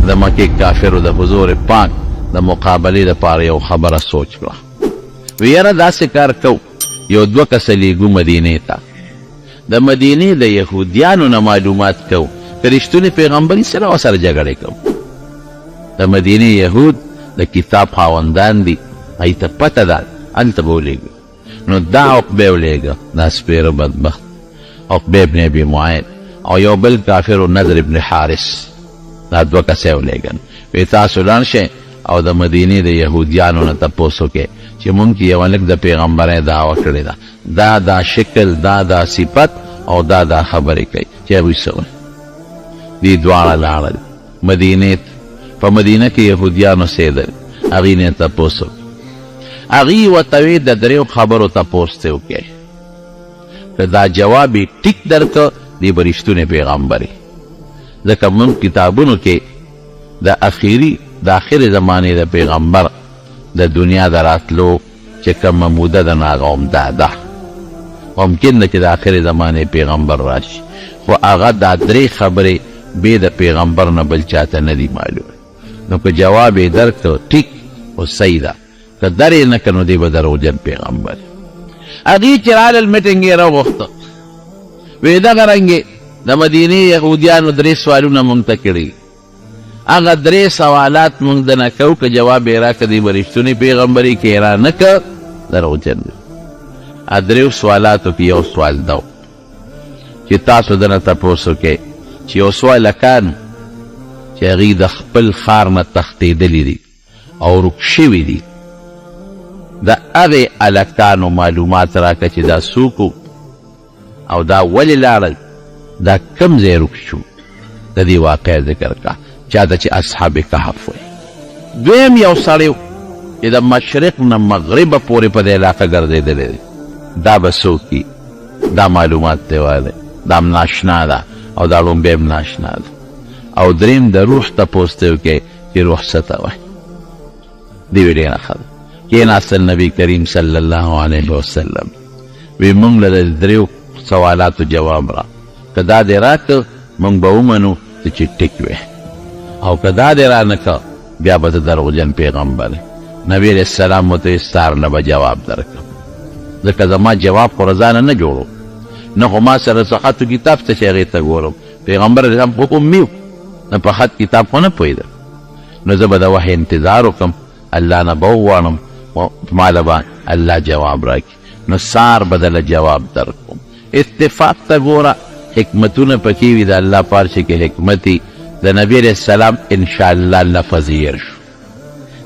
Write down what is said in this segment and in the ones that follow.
د مکې کافرو د حضور پاک د مقابلې دپاره یو خبره سوچ کړه. وی یاره داسې کار کو، یو 2 کسه لیږو مدینې ته، د مدینې د یهودیانو نه معلومات کو که رښتونې پیغمبري سره ورسره جګړې کو. د مدینې یهود د کتاب خاوندان دي، هغوی ته پته ده هلته به ولیږو. نو دا عقبه ولیږه، دا سپېره بدبخت عقبه ابن ابي معاید او یو بل کافر نضر ابن حارس، دا 2 کسه یې ولیږل. وی تاسو لاړ شئ او د مدینې د یهودیانو نه تپوس وکړئ چې مونږ کې یو هلک د پیغمبرۍ دعوه کړې ده، دا شکل، دا صفت او دا خبرې کوي چې هغوی څه وایي. دې دواړه لاړل مدینې ته. په مدینه کې یهودیان اوسېدل، هغوی نه تپوس وکړ. هغوی ورته ویې د 3 خبرو تپوس ته وکړئ، که دا جواب یې ټیک درکړه دی به رښتونی پیغمبري. ځکه مونږ کتابونو کې د آخرې زمانې د پیغمبر د دنیا د راتلو چې کومه موده ده، نو هغه همدا ده. ممکن ده چې د آخرې زمانې پیغمبر راشي، خو هغه دا 3 خبرې بې د پیغمبر نه بل چاته نه دي معلومه. نو که جواب یې درکړه ټیک او صحیح ده، که در یې نه کړه نو دی به دروغجن پیغمبر. هغوی چې رالل میټنګ یې راوغوښته، وی دغه رنګې د مدینې یهودیانو 3 سوالونه مونږ ته کړي، هغه 3 سوالات مونږ د نه کوو، که جواب یې راکړه دی به رښتونی پیغمبري، که یې را نه کړه دروغجن دی. 3 سوالاتو کې یو سوال دا چې تاسو دنه تپوس وکئ چې یو څو هلکان چې هغوی د خپل ښار نه تښتېدلي دي او ورک شوي دي، د هغې هلکانو معلومات راکړه چې دا څوک او دا ولې لاړل، دا کوم ځای ورک شو، د دې واقع ذکر کړه. چاته چې اصحاب کهف وایي. دویم یو سړی چې د مشرق نه مغربه پورې په دې علاقه ګرځېدلی دی، دا به څوک دي، دا معلومات دی وایي، دا هم ناشنا ده او دا لومبی هم ناشنا ده. او دریم د روح تپوس ته وکړئ چې روح څه ته وایي. دې وی ډېره ښه ده. کېناستل نبي کریم صلی الله علیه وسلم، وی مونږ له د 3 سوالاتو جواب را، که دا دې راکړه مونږ به ومنو چې ټیک وی، او که دا دې را نه کړه بیا به ته دروغجن پیغمبر. نبی علیه السلام ورته ویل ستا نه به جواب درکړم، ځکه زما جواب خو رضانه نه جوړو، نه خو ما سره څه خط و کتاب ته چې هغې ته ګورم. پیغمبر علیه السلام خو امي و، نه په خط کتاب خو نه پوهېده. نو زه به د وحی انتظار وکړم، الله نه به وغواړم ماله به الله جواب راکړي، نو سار به دله جواب درکړم. اتفاق ته ګوره، حکمتونه پکې وي د الله پارچې کې حکمتي. د نبی علیه السلام انشاءالله لفظ هېر شو،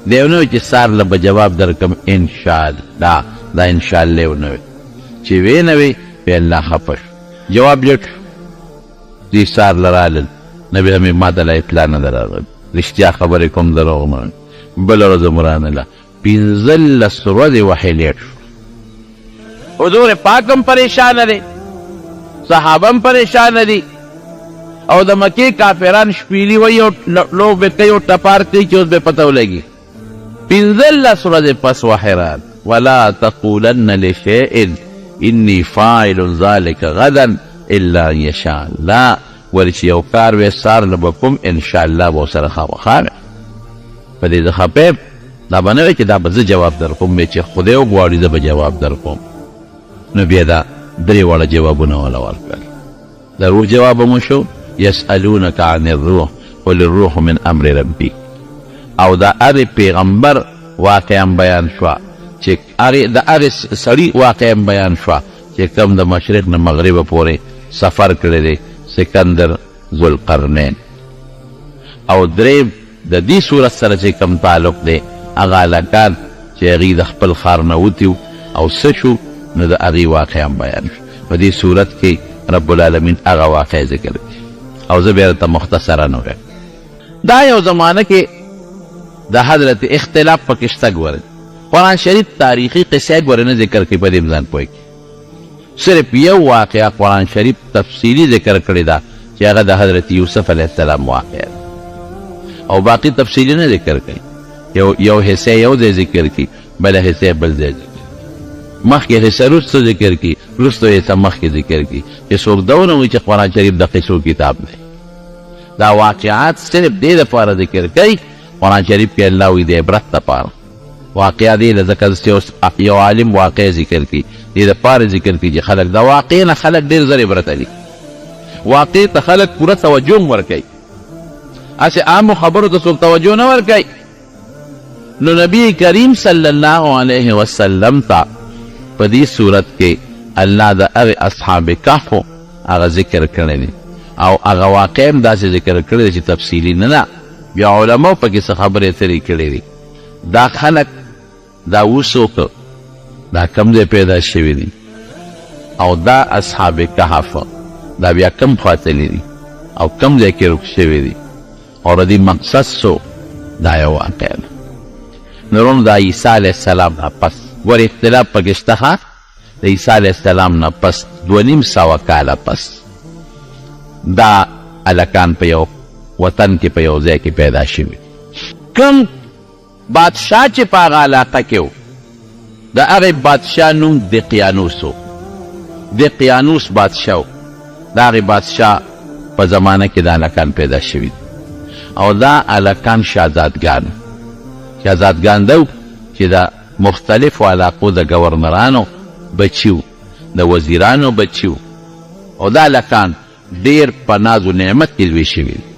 دی ونه وی چې سار له به جواب درکړم انشاءالله، دا انشاءالله ونه وی چې وی نه وی بیا الله خفه شو، جواب لټ شو. دوی سار له رالل، نبي همې ما ته لا اطلاع نه ده راغلې، رښتیا خبرې کوم دروغ نه وایم. بله ورځ مو رانله 15 ورځې وحی لیټ شو. حضور پاک هم پریشانه دی، صحابه هم پریشانه دي، او د مکې کافران شپیلي وایي او لوبې کوي او ټپار کوي چې اوس به پته ولګي. 15 ورځې پس وحی راغی، ولا تقولن لشیء انی فاعل ذلک غدا الا ان یشاء الله. ولې چې یو کار وی سار له به کوم انشاءالله به ورسره خامخا په دې زه خفه دا به نه وی چې دا به زه جواب در کوم، چې خدای وغواړي زه به جواب در کوم. نو بیا دا 3 واړه جوابونه وله ورکړل. د روح جواب مو شو، یسألونک عن الروح قل الروح من امر ربی. او د هرې پیغمبر واقعا بیان شوه، چې د هرې سړي واقعا بیان شوه چې کوم د مشرق نه مغربه پورې سفر کړی دی، سکندر ذوالقرنین. او دریم د دې صورت سره چې کوم تعلق دی، هغه هلکان چې هغوی د خپل ښار نه وتي او څه شو، نو د هغې واقعا بیان شو. په دې صورت کې رب العالمین هغه واقع ذکر کړي، او زه بیا درته مختصرا ووایم. دا یو زمانه کې د حضرت اختلاف پکې شته. ګورئ قرآن شریف تاریخي قصې ګورئ نه ذکر کوي، په دې ځان پوه کړي. صرف یو واقعه قرآن شریف تفصیلي ذکر کړې ده چې هغه د حضرت یوسف علیه السلام واقعه ده، او باقي تفصیلي نه ذکر کوي. یو حصه یو ځای ذکر کوي، بله حصه بل ځای ذکر کوي، مخکې حصه وروسته ذکر کوي، وروسته حصه مخکې ذکر کوي، چې څوک دا ونه وایي چې قرآن شریف د قصو کتاب دی. دا واقعات صرف دې دپاره ذکر کوي قرآن شریف کې الله وایي د عبرت دپاره واقعه دې له ځکه چې اوس یو عالم واقع ذکر کړي دې دپاره ذکر کړي چې خلک د واقع نه خلک ډېر زر عبرت لي واقع ته خلک پوره توجه هم ورکوي هسې عامو خبرو ته څوک توجه نه ورکوي نو نبی کریم صلی الله علیه وسلم ته په دې صورت کې الله د هغې اصحاب کهفو هغه ذکر کړی دی او هغه واقع هم داسې ذکر کړی دی چې تفصیلي نه ده بیا علماو پکې څه خبرې اترې کړې دي دا خلک دا اوسوک دا کم ځای پیدا شوي دي او دا اصحاب کهف دا بیا کم خواته دي او کم ځای کې رک شوي دي او د دې مقصد څو دا یو واقع ده نورونو د عیسی علیه السلام نه پس ګورې اختلاف پکې شته د عیسی علیه السلام نه پس 2,500 کاله پس دا هلکان په یو وطن کې په یو ځای کې پیدا شوي کم بادشاه چې په هغه علاقه کې و د هغې بادشاه نوم دقیانوس و دقیانوس بادشاه و د هغې بادشاه په زمانه کې دا هلکان پیدا شوي او دا هلکان شهزادګان ده چې د مختلفو علاقو د ګورنرانو بچي و د وزیرانو بچي و او دا هلکان ډېر په ناز و نعمت کې لوی شوي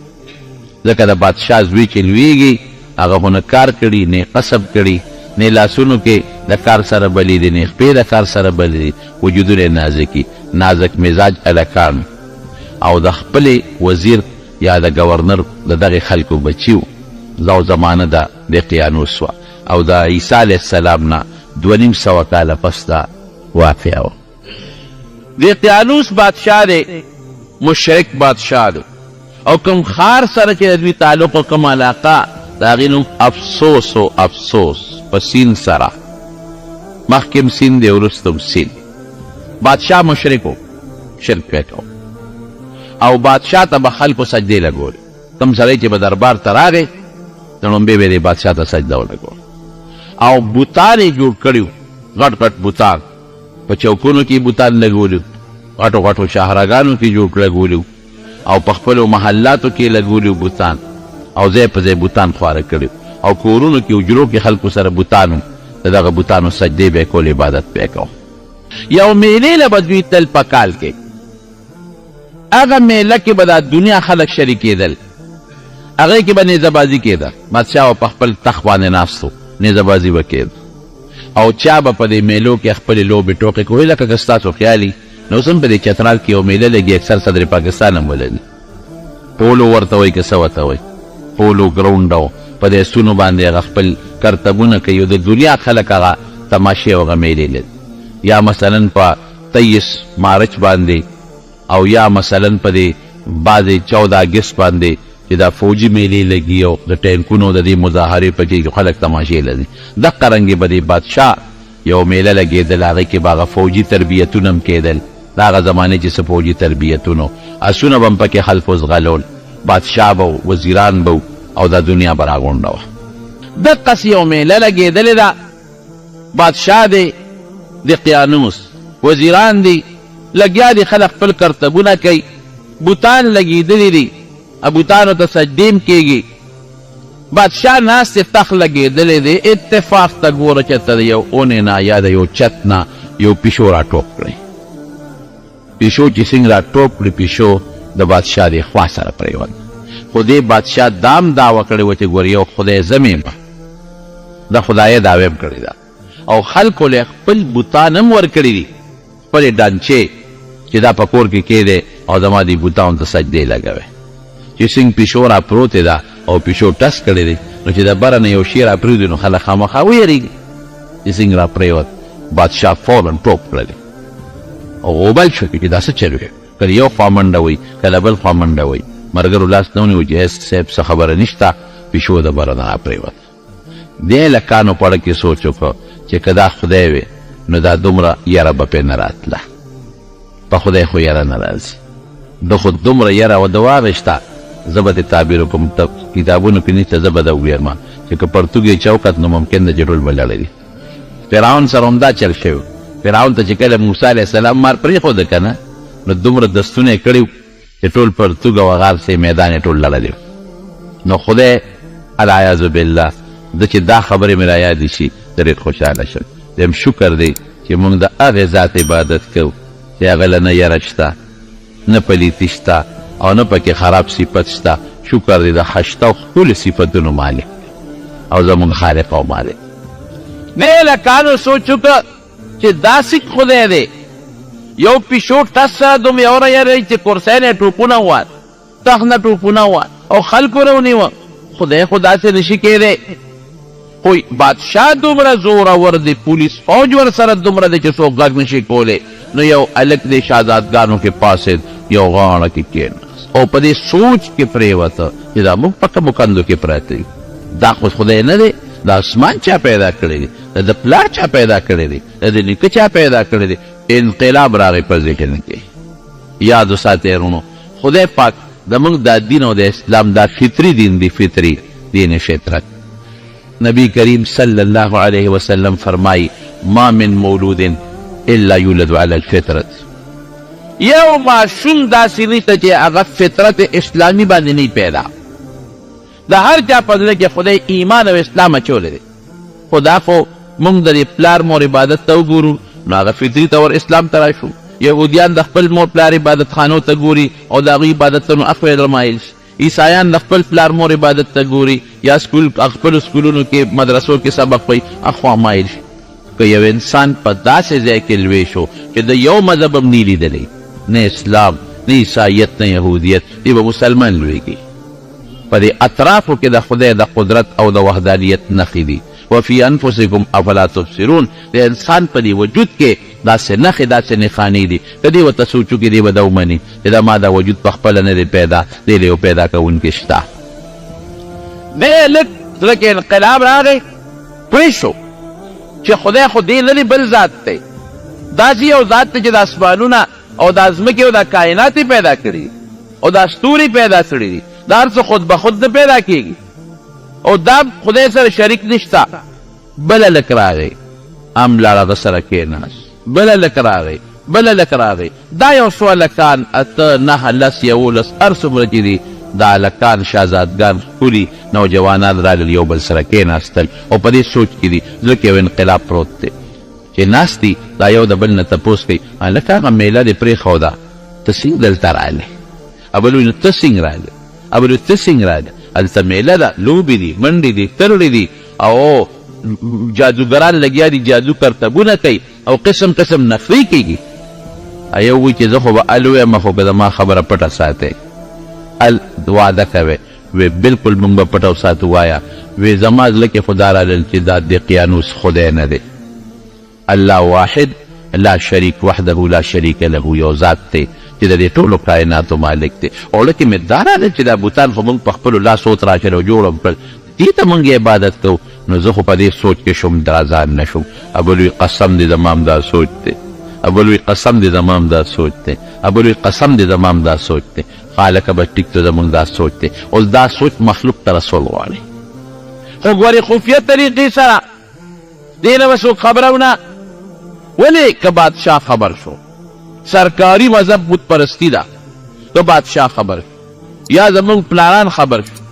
ځکه د بادشاه زوی چې لویږي هغه خو نه کار کړي نه قصب کړي نه لاسونو کې د کار سره بلي دي نه خپې د کار سره بلي دي وجودونه نازکي نازک مزاج هلکان او د خپلې وزیر یا د ګورنر د دغې خلکو بچي و دا زمانه د دقیانوس وه او د عیسی علیه السلام نه 2,500 کاله پس دا واقعه وه دقیانوس بادشاه دی مشرک بادشاه دی او کوم خار سره چې د دوی تعلق او کوم علاقه د هغې نوم افسوس و افسوس په سین سره مخکې سین دی وروسته سین بادشاه مشرک و شرک پې کو او بادشاه ته به خلکو سجدې لګولې کوم سړی چې به دربار ته راغی د لومبې به یې بادشاه ته سجده ولګول او بوتان یې جوړ کړي وو غټ غټ بوتان په چوکونو کې بوتان لګولي غټو غټو شاهراګانو کې جوړ لګولي او په خپلو محلاتو کې لګولي بوتان او ځای په ځای بوتان خواره کړي او کورونو کې حجرو کې خلکو سره بوتان د دغه بوتانو سجدې به یې کول عبادت به یې کو یو میلې له به دوی تل په کال کې هغه میله کې به د دنیا خلک شریکېدل هغې کې به نیزهبازي کېده بادشاه به په خپل تخت باندې ناست و نیزهبازي به کېده او چا به په دې میلو کې خپلې لوبې ټوکې کوي لکه که ستاسو خیالي نو اوس هم په دې چترال کې یو میله لګي اکثر صدر پاکستان هم ولري پولو ورته وایي که څه ورته وایي پولو ګراونډ او په دې سونو باندې هغه خپل کرتبونه کوي او د دنیا خلک هغه تماشې او هغه میلې لري یا مثلا په 23 مارچ باندې او یا مثلا په دې بعضې 14 اګست باندې چې دا فوجي میلې لګي او د ټینکونو د دې مظاهرې پکې خلک تماشې لري دقه رنګې به دې بادشاه یو میله لګېدل هغې کې به هغه فوجي تربیتونه هم کېدل د هغه زمانې چې څه فوجي تربیتونو اسونه به هم پکې خلفو ځغلول بادشاه به وزیران به او دا دنیا به راغونډه وه دقسې یو میله لګېدلې ده بادشاه دی دقیانوس وزیران دي لګیا دي خلک خپل کرتبونه کوي بوتان لګېدلي دي بوتانو ته سجدې هم کېږي بادشاه ناست تخت لګېدلی دی اتفاق ته ګوره چې ته د یو اونې نه یا د یو چت نه یو پیشو را ټوپ کړی پیشو چې څنګه را ټوپ کړي پیشو د بادشاه د خوا سره پرېوت خو دې بادشاه دام دعوه کړې وه چې ګوره یو خدای زمې به د خدایه دعوه هم کړې ده او خلکو له خپل بوتان هم ورکړي دي خپلې ډانچې چې دا په کور کې کېدی او زما دې بوتانو ته سجدې لګوي چې څنګه پیشو را پروتې ده او پیشو ټس کړی دی نو چې د بره نه یو شی را پرېږدي نو خلک خامخا ویرېږي چې څنګه را پرېوت بادشاه فورا ټوپ کړلی او غوبل شو چې دا څه چل وی کله یو خوا منډه وی کله بل خوا منډه وی ملګرو لاس نه ونیو چې صاحب څه خبره نشته پیشو د بره نه را پرېوت دې هلکانو په اړه کې سوچ وکړو چې که دا خدای وي نو دا دومره یره به پرې نه راتله په خدای خو یره نه راځي ده خو دومره یره و د واغېشته زه به د تعبیر کوم کتابونو کې نشته زه به د وګورم چې که پرتوګ یې چوکت نو ممکن ده چې ټول به لړلی فرعون سره هم دا چل شوی فرعون ته چې کله موسی علیه السلام مار پرېښوده که نه نو دومره دستونه یې کړي چې ټول پرتوګ او غار سي میدان یې ټول لړلی نو خدای العیاذ بالله د چې دا خبرې مې رایادې شي ډېر خوشحاله شم دیم شکر دی چې موږ د هغې ذات عبادت کوو چې هغه له نه یره شته نه پلیتي شته او نه پکې خراب صفت شته شکر دی د هشته او ټولو صفتونو مالک او زموږ خالق او مالک نه لکانو سوچ وکړه چې داسې خدای دی یو پیشو ټس سره دومره اوره یری چې کرسۍ نه ټوپونه ووات تخ نه ټوپونه ووات او خلکو رونیوه خدای خو داسې نشي کېدی خو بادشاه دومره زورور دی پولیس فوج ورسره دومره دی چې څوک غږ نشي کولی نو یو هلک دی شهزادګانو کې پاسېد یو غاړه کې کېناست او په دې سوچ کې پرېوته چې دا موږ په کومو کندو کې پراته یو دا خو خدای نه دی دا اسمان چا پیدا کړی دی د پلار چا پیدا کړی دی د نیکه چا پیدا کړی دی انقلاب راغی په ذهن کې یاد وساتئ ورونو خدای پاک زموږ دا دین او د اسلام دا فطري دین دی فطري دین فطرت نبی کریم صلی الله علیه وسلم فرمائی ما من مولود الا یولد علی الفطرت یو ماشوم داسې نشته چې هغه فطرت اسلامي باندې نه پیدا د هر چا په زړه کې خدای ایمان او اسلام اچولی دی خو دا خو موږ د پلار مور عبادت ته وګورو نو هغه فطري طور اسلام ته راشو یهودیان د خپل مور پلار عبادت خانو ته ګوري او د هغوی عبادتونو اخوا رمایل شي عیسایان د خپل پلار مور عبادت ته ګوري یا خپلو سکولونو کې مدرسو کې سبق وایي اخوا مایل شي که یو انسان په داسې ځای کې لوی شو چې د یو مذهب هم نه لیدلی نه اسلام نه عیسایت نه یهودیت دی به مسلمان لویږي په دې اطرافو کې د خدای د قدرت او د وحدانیت نښې دي وفي انفسکم افلا تبصرون د انسان په دې وجود کې داسې نښې داسې نښانې دي که دې ورته سوچ وکړي دی به دا ومني چې دا ما دا وجود په خپله نه دی پیدا دی له یو پیدا کوونکي شته دی لږ زړه کې انقلاب راغی پوه شو چې خدای خو دې نه دی بل ذات دی داسې یو ذات دی چې د اسمانونه او د ځمکې او د کائنات پیدا کړي او دا ستوري پیدا کړي دي دا هر څه خود به خود نه پیدا کېږي او دا خدای سره شریک نشته بله لک راغی ام لاړه سره کېناست بله لک راغی بله لک راغی دا یو څو هلکان اته نهه لس یولس هر څومره چې دي دا هلکان شهزادګان ښکلي نوجوانان رالل یو بل سره کېناستل او په دې سوچ کې دي زړه کې یو انقلاب پروت دی چې ناست دي دا یو د بل نه تپوس کوي هلکه هغه میله دې پرېښوده ته څنګه دلته راغلې ابل وایي نو ته څنګه راغلې ابل وایي ته څنګه راغلې هلته میله ده لوبې دي منډې دي ترړې دي او جادوګران لګیا دي جادو کرتبونه کوي او قسم قسم نفرې کېږي یو وایي چې زه خو به ال ویم خو که زما خبره پټه ساتئ ال وعده کوئ وی بلکل موږ به پټه وساتو وایه وی زما زړه کې خو دا رالل چې دا د قیانوس خدای نه دی الله واحد لا شریک وحده لا شریک له یو ذات دی چې د دې ټولو کائناتو مالک دی او لکه مې دا راغلی چې دا بوتان خو موږ په خپلو لاسو تراشل او جوړ کړل دې ته موږ عبادت کوو نو زه خو په دې سوچ کې شوم درازان نه شوم ابلوی قسم دې زما هم دا سوچ دی ابلوی قسم دې زما هم دا سوچ دی ابلوی قسم دې زما هم دا سوچ دی خالقه به ټیک ته زموږ دا سوچ دی اوس دا سوچ مخلوق ته رسول غواړي خو ګورې خفیه طریقې سره دې نه به څوک خبره ونه ولې که بادشاه خبر شو سرکاری مذهب بت پرستی ده که بادشاه خبر شو یا زمونږ پلاران خبر شو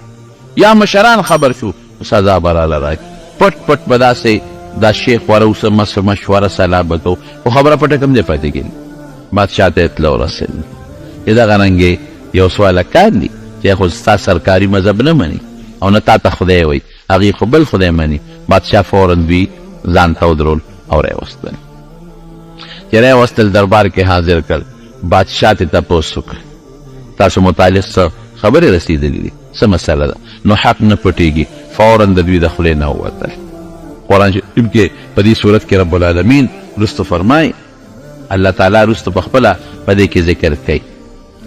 یا مشران خبر شو سزا به راله راکړي پټ پټ به داسې دا شیخ وره اوسه مشوره سلا به کوو خو خبره پټه کم دی پاتې کېږي بادشاه ته اطلاع ورسېږي چې دغه رنګې یو څو هلکان دي چې خو ستا سرکاري مذهب نه مني او نه تا ته خدای وایي هغې خو بل خدای مني بادشاه فورا دوی ځان ته ودرول او راوستل چې راوستل دربار کې حاضر کړ بادشاه ته تپوس وکړ تاسو متعلق څه خبرې رسېدلې دي څه مسله ده نو حق نه پټېږي فورا د دوی د خولې نه ووتل قرآن شریف کې په دې صورت کې رب العالمین رستو فرمایي الله تعالی رستو په خپله په دې کې ذکر کوي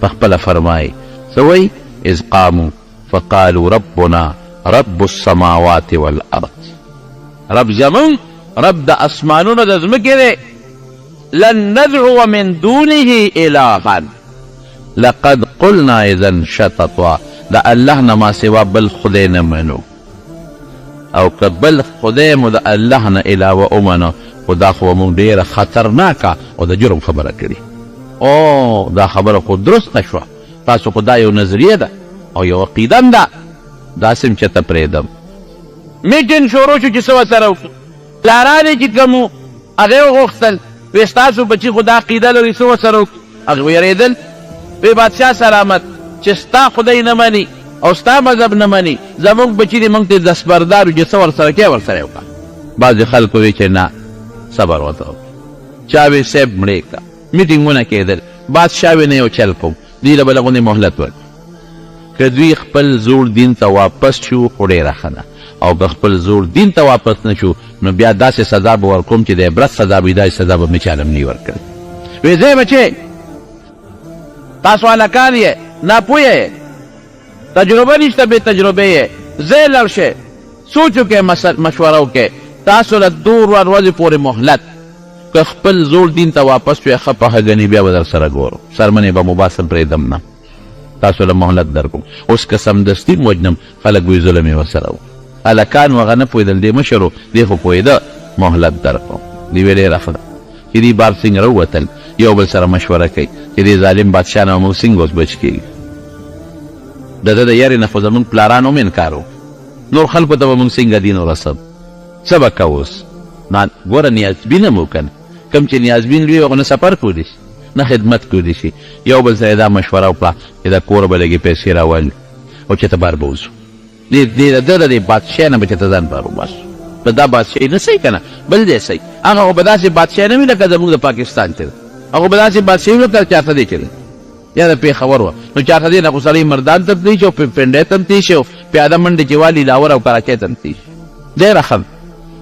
په خپله فرمایي څه وایي اذ قاموا فقالوا ربنا رب السماوات والارض رب زمون رب د اسمانونو د ځمکې دی لن ندعو من دونه الها لقد قلنا اذا شططا د الله نه ما سوا بل خدای نه منو او که بل خدای مو د الله نه علاوه ومنو خو دا خو مونږ ډېره خطرناکه او د جرم خبره کړي او دا خبره خو درسته شوه تاسو خو دا یو نظریه ده او یو عقیده هم ده داسې هم چېرته پرېږدم میټین شروع شو چې څه ورسره وکړو پلاران یې چې کوم وو هغې وغوښتل وی ستاسو بچي خو دا عقیده لري څه ورسره وکړو هغې ویرېدل وی بادشاه سلامت چې ستا خدای نه مني او ستا مذهب نه مني زموږ بچي دې موږ ته دستبردار وي چې څه ورسره کوې ورسره یې وکړه بعضې خلکو وی چې نه صبر ورته وکړه چا وی صاحب مړې کړه میټینګونه کېدل بادشاه وی نه یو چل کوم دوی له بله غوندې مهلت ورکړو که دوی خپل زوړ دین ته واپس شو خو ډېره ښه ده او که خپل زوړ دین ته واپس نه شو نو بیا داسې سزا به ورکوم چې د عبرت سزا به داسې سزا به مې چا هم نه ورکړی وی ځئ بچې تاسو هلکان یې ناپویه یې تجربه نشته بې تجربې یې ځئ لاړ شئ سوچ وکړئ مشوره وکړئ تاسو له 2 ورځې پورې مهلت که خپل زوړ دین ته واپس شوې ښه پخه ګنې بیا به در سره ګورو سرمنې به مو باسم پرېږدم نه تاسو له مهلت در کوم اوس که سمدستي م وجنم خلک وایي ظلم یې ورسره و هلکان و هغه نه پوهېدل دې مشر و دې خو پوهېده مهلت در کوم دې ویې ډېره ښه ده چې دې بار څنګه راووتل یو بل سره مشوره کوي چې دې ظالم بادشاه نه موږ څنګه اوس بچ کېږي د ده د یارې نه خو زموږ پلاران هم انکار و نور خلکو ته به موږ څنګه دین ورسب څه به کوو اوس ګوره نیازبین هم و که نه کوم چې نیازبین لوی هغه نه سفر کولی شي نه خدمت کولی شي یو بل سره دا مشوره وکړه چې دا کوره به لږې پیسې راولي او چې ته بار به وځو د ده د دې بادشاه نه به چې ته ځان بار وباسو په دا بادشاهي نه صحیح که نه بل دی صحیح هغه خو به داسې بادشاه نه وي لکه زموږ د پاکستان چې ده هغه به داسې بادشاهي وي لکه چارته دی چې ده یا د پېښور وه نو چارته دی نه خو سړی مردان ته تللی شي او پنډۍ ته هم تللی شي او پیاده منډې چې والي لاهور او کراچۍ ته هم تللی شي ډېره ښه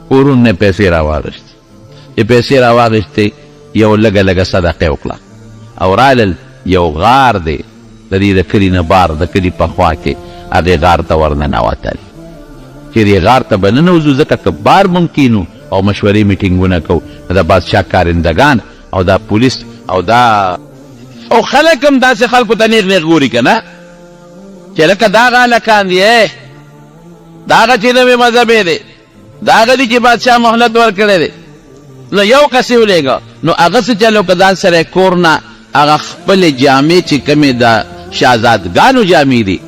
کورونو نه پیسې راواغېستې چې پیسې راواغېستې یو لږه لږه صدقې وکړه او رالل یو غار دی د دې د کلي نه بار د کلي په خوا کې هغې غار ته ورننوتل چې دې غار ته به ننوځو ځکه که بار ممکن او مشورې میټینګونه کوو د بادشاه کارندګان او دا پولیس او دا او خلک هم داسې خلکو ته نیغ نیغ ګوري که نه چې لکه دغه هلکان دي دغه چې نوې مذهبې دی دغه دي چې بادشاه مهلت ورکړی دی نو یو کس یې ولېږه نو هغه څه چلو که ځان سره کور نه هغه خپلې جامې چې کومې د شهزادګانو جامې دي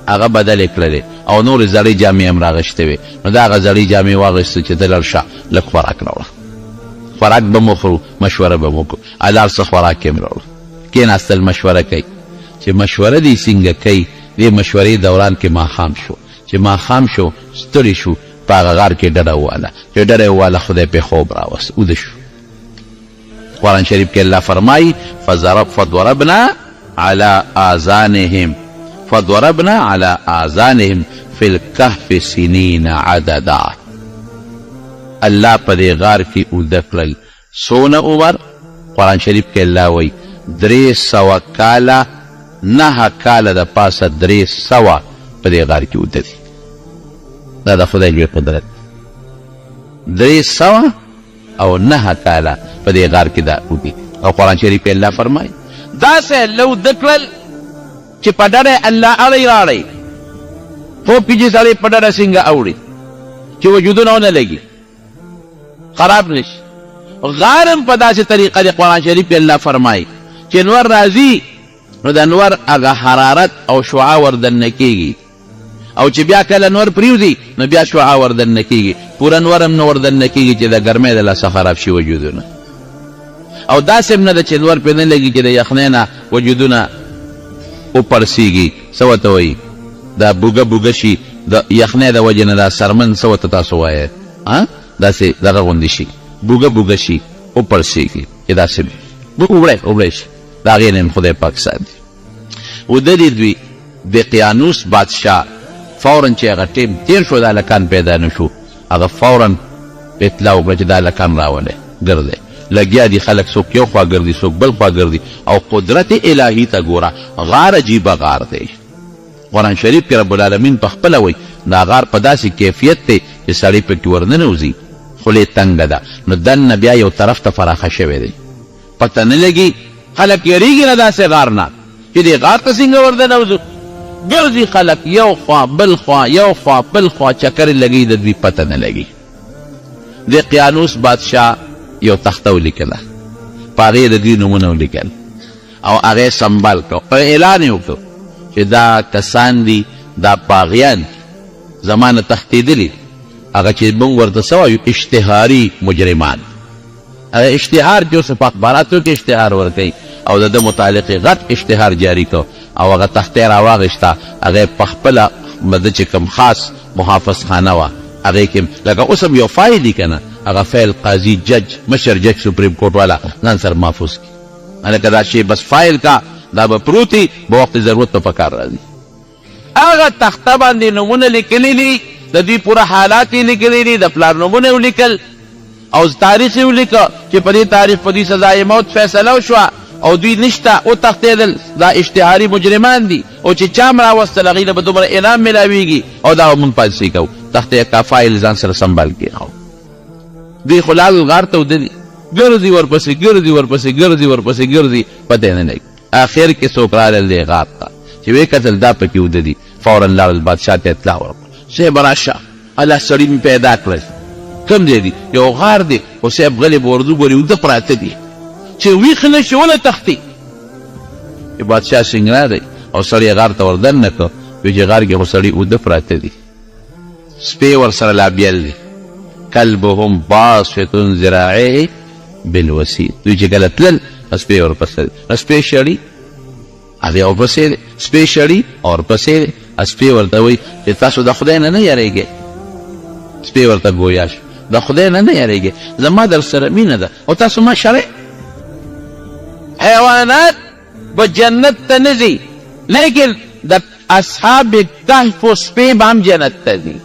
هغه بدلې کړلې او نورې زړې جامې هم راغشتې وې نو د هغه زړې جامې واغېستو چې ته لاړ شه لږ خوراک راوړه خوراک به م وخورو مشوره به م وکړو هلال څه خوراک یې م راوړو کېناستل مشوره کوي چې مشوره دې څنګه کوي دې مشورې دوران کې ماښام شو چې ماښام شو ستړي شو په هغه غار کې ډډه وواله چې ډډه یې وواله خدای پې خوب راوست اوده شو قرآن شریف کې الله فرمایي فضربنا على آذانهم في الكهف سنين عددا الله په دې غار کې اوده کړل څونه عمر قرآن شریف کې الله وایي 300 کاله 9 کاله د پاسه 300 په دې غار کې اوده دي دا د خدای لوی قدرت 300 او 9 کاله په دې غار کې دا اوده او قرآن شریف کې الله فرمایي داسې الله اوده کړل چې په ډډه الله اړی راړی خوب کې چې سړی په ډډه څنګه اوړي چې وجودونه ونه لګي خراب نشي غار هم په داسې طریقه د قرآن شریف کې الله فرمایي چې انور راځي نو د انور هغه حرارت او شعاع وردننه کېږي او چې بیا کله انور پرېوځي نو بیا شعاع وردننه کېږي پوره انور هم نه وردننه کېږي چې د ګرمۍ د لاسه خراب شي وجودونه او داسې هم نه ده چې انور پرې نه لګي چې د یخنۍ نه وجودونه وپړسېږي څه ورته وایي دا بوږه بوږه شي د یخنۍ د وجې نه دا سرمن څه ورته تاسو وایئ داسې دغه غوندې شي بوږه بوږه شي وپړسېږي چې داسې وبړی شي د هغې نه خدای پاک ساتي اوده دې دوی دقیانوس بادشاه فورا چې هغه ټیم تیر شو د هلکان پیدا نه شو هغه فورا اطلاع وکړه چې دا هلکان راولئ ګرځئ لګیا دي خلک څوک یو خوا ګرځي څوک بل خوا ګرځي او قدرت الهي ته ګوره غار عجیبه غار دی قرآن شریف کې رب العالمین په خپله وایي دا غار په داسې کیفیت دی چې سړی پکې ورننوځي خولې تنګه ده نو دننه بیا یو طرف ته فراخه شوی دی پته نه لګي خلک یریږي نه داسې غار نه چې دې غار ته څنګه ورننوځو ګرځي خلک یو خوا بل خوا یو خوا بل خوا چکر لګي د دوی پته نه لګي دقیانوس بادشاه یو تخته ولیکله په هغې د دوی نومونه ولیکل او هغه سنبال کو او اعلان یې وکړو چې دا کسان دي دا باغیان زمانه تښتېدلي هغه چې موږ ورته څه وایو اشتهاري مجرمان هغه اشتهار چې اوس په اخباراتو کې اشتهار ورکوي او د ده متعلق غټ اشتهار جاری کو او هغه تختې راواغېسته هغه په خپله د چې کوم خاص محافظ خانه وه هغې کې لکه اوس هم یو فایل دي که نه هغه فایل قاضي جج مشر جج سپریم کورټ والا ځان سره محفوظ کړي هلکه دا شی بس فایل کا دا به پروت وي به وخت ضرورت په کار راځي هغه تخته باندې نومونه لیکلي دي د دوی پوره حالات یې لیکلي دي د پلار نومونه یې ولیکل او تاریخ یې ولیکه چې په دې تاریخ په دوی سزای موت فیصله وشوه او دوی نشته وتښتېدل دا اشتهاري مجرمان دي او چې چا م راوستل هغوی له به دومره انعام میلاویږي او دا به مونږ پالیسي کوو تختې کا فایل ځان سره سنبال کېښو دوی خو لال غار ته ودلي ګرځي ورپسې ګرځي ورپسې ګرځي ورپسې ګرځي پته یې نه لګي اخر کې څوک رالل دې غار ته چې ویې کتل دا پکې ودلي فورا لاړل بادشاه ته اطلاع ورکړه صاحب راشه الله سړي مې پیدا کړل کوم ځای دي یو غار دی خو صاحب غلې به اردو ګورې اوده پراته دي چې ویښ نه شي ونه تښتي بادشاه سنګرا دی او سړی غار ته ور دننه کړه وایي چې غار کې خو سړي اوده پراته دي سپی ورسره لا بیل دی کلبهم باسط ذراعیه بالوسیط دوی چې کله تلل سپی ورپسې دی سپی شړي هغې ورپسې دی سپی شړي او ورپسې دی سپی ورته وایي چې تاسو د خدای نه یریږئ سپی ورته ګویا شو د خدای نه یریږئ زما در سره مینه ده او تاسو ما شړئ حیوانات به جنت ته نه ځي لیکن د اصحاب کهف و سپی به هم جنت ته ځي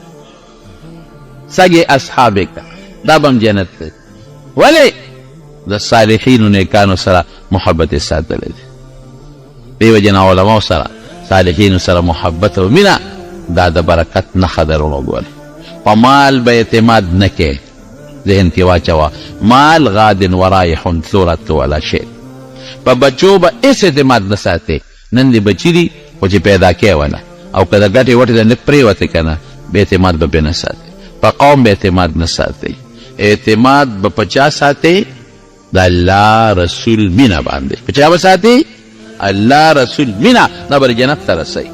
سګې اصحاب کهف دا به هم جنت ته ځي ولې د صالحینو نیکانو سره محبت یې ساتلی دی دې وجې نه علماو سره صالحینو سره محبت او مینه دا د برکت نښه ده وروڼو ګورئ په مال به اعتماد نه کوې ذهن کې واچوه مال غاد ورایح ثورت ولا شی په بچو به هېڅ اعتماد نه ساتې نن دې بچي دي خو چې پیدا کې ونه او که د ګټې وټې ته نه پرېوتې که نه به اعتماد به پرې نه ساتې په قوم به اعتماد نه ساتې اعتماد به په چا ساتې د الله رسول مینه باندې په چا به ساتې الله رسول مینه دا به جنت ته رسوي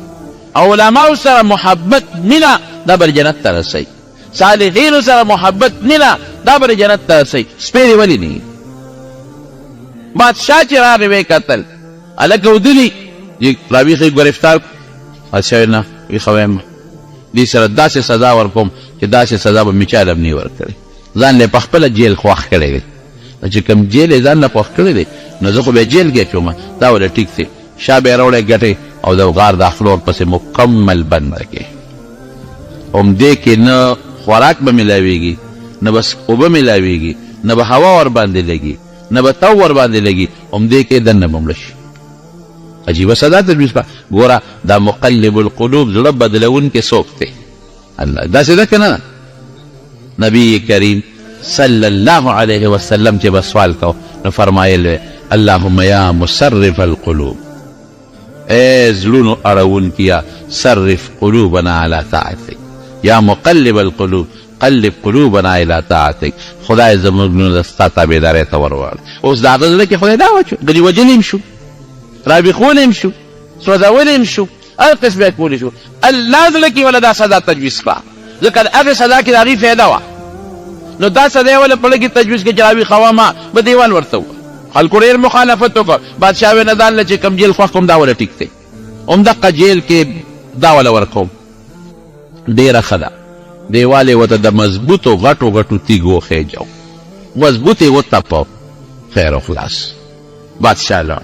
او علماو سره محبت مینه دا به جنت ته رسوي صالحینو سره محبت مینه دا به جنت ته رسوي سپی دې ولې نه بادشاہ چې راغی ویې کتل هلکه ودلي راویښې ګرفتار بادشاه نه ویښه وایم دې سره داسې سزا ورکوم چې داسې سزا به مې چا له نه ورکړې ځان له پخپله جیل خوښ کړی دی چې کوم جیل یې ځان نه خوښ کړی دی نو زه خو بیا جیل کې اچوم دا ولې ټیک دی شا به یې راوړی ګټې او د غار داخلو ورپسې مکمل بند راکړې همدې کې نه خوراک به میلاویږي نه بس اوبه میلاویږي نه به هوا ورباندې لګي نه به تو ورباندې لګي همدې کې دننه به مړه شي عجیبه سزا تجویز کړه ګوره دا مقلب القلوب زړه بدلونکی څوک دی الله داسې ده که نه نبی کریم صلی الله علیه وسلم چې به سوال کو نو فرمایل اللهم یا مصرف القلوب ای زړونو اړوونکیا صرف قلوبنا علی طاعتک یا مقلب القلوب قلب قلوبنا الى طاعتک خدای زموږ زړونه ستا تابعدارۍ ته ورواړه اوس د هغه زړه کې خدای دا واچو ګنې وجلی هم شو رابښولی هم شو سوځولی هم شو هر قسم یې کولی شو الله زړه کې وله دا سزا تجویز کړه ځکه د هغې سزا کې د هغې فایده وه نو دا سزا یې وله په لږ کې تجویز کړه چې راویښوه ما به دیوال ورته ووه خلکو ډېر مخالفت وکړ بادشاه ویې نه ځان له چې کوم جیل خوښ کوم دا وله ټیک دی همدقه جیل کې دا وله ورکوم ډېره ښه ده دیوال یې ورته د مضبوطو غټو غټو تیږو خیجو مضبوط یې وتپو خیر و خلاص بادشاه لاړ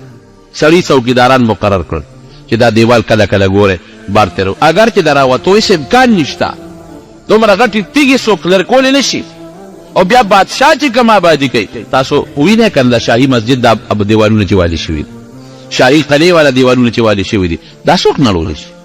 سړي څوکیداران مقرر کړل چې دا دیوال کله کله ګوره بار تېرو اگر چې د راوتو هېڅ امکان نشته دومره غټې تیږې څوک لرې کولی نه شي او بیا بادشاه چې کوم آبادي کوي تاسو ووینئ که نه د شاهي مسجد دا دیوالونه چې والي شوي دي شاهي قلعې والا دیوالونه چې والي شوي دي دا څوک نړولی شي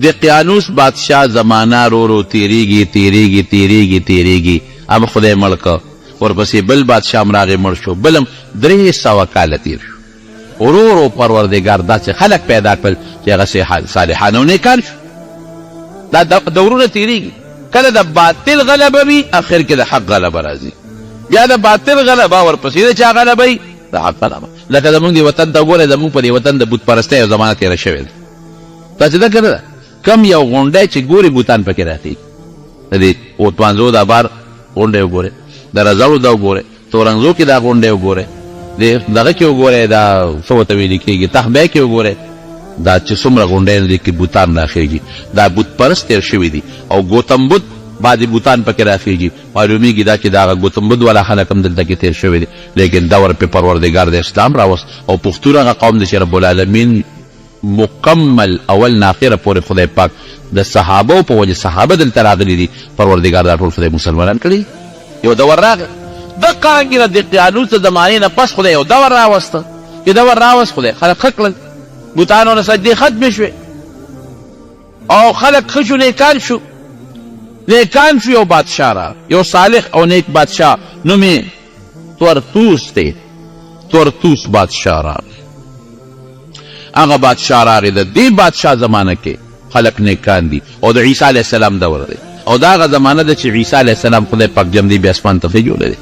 د قیانوس بادشاه زمانه رو رو تیریږي تیریږي تیریږي تیریږي ام خدای مړ که ورپسې بل بادشاه هم راغی مړ شو بل هم 300 کاله تیر شو ورو ورو پروردګار داسې خلک پیدا کړل چې هغه صالحان او نیکان شو دا دورونه تیریږي کله د باطل غلبه وي اخر کې د حق غلبه راځي بیا د باطل غلبه ورپسې د چا غلبه وي د حق غلبه لکه زمونږ دې وطن ته وګورئ، زمونږ په دې وطن د بت پرستۍ یو زمانه تېره شوې ده. تاسې ده که نه ده؟ کم یو غونډی چې ګوري بوتان پکې راخېږي. د دې اوتمانزو دا بار غونډی وګورئ، د رزړو دا وګورئ، تورنګزو کې دا غونډی وګورئ، دغه کې وګورئ، دا څه ورته ویلې کېږي تخبی کې وګورئ، دا چې څومره غونډۍ دي کې بوتان راخېږي، دا بت پرست تېر شوي دي. او ګوتم بد بعضې بوتان پکې راخېږي، معلومیږي دا چې دغه ګوتم بد والا خلک هم دلته کې تېر شوي دي. لیکن دور پې پروردګار د اسلام راوست او پښتون هغه قوم دی چې رب العالمین مکمل اول نه اخره پورې خدای پاک د صحابو په وجه صحابه دلته راغلي دي، پروردګار دا ټول خدای مسلمانان کړي. یو دور راغی دقه رنګې د قیانوس د زمانې نه پس خدای یو دور راوسته، چې دور راوست خدای خلک ښه کړل، بوتانو نه سجدې ختمې شوې او خلک ښه شو، نیکان شو. یو بادشاه را، یو صالح او نیک بادشاه، نوم یې تورتوس دی، تورتوس بادشاه را. هغه بادشاه راغی، د دې بادشاه زمانه کې خلک نیکان دي او د عیسی علیه السلام دور دی. او دا هغه زمانه ده چې عیسی علیه السلام خدای پاک جمدی بیا اسمان ته جوړی دی.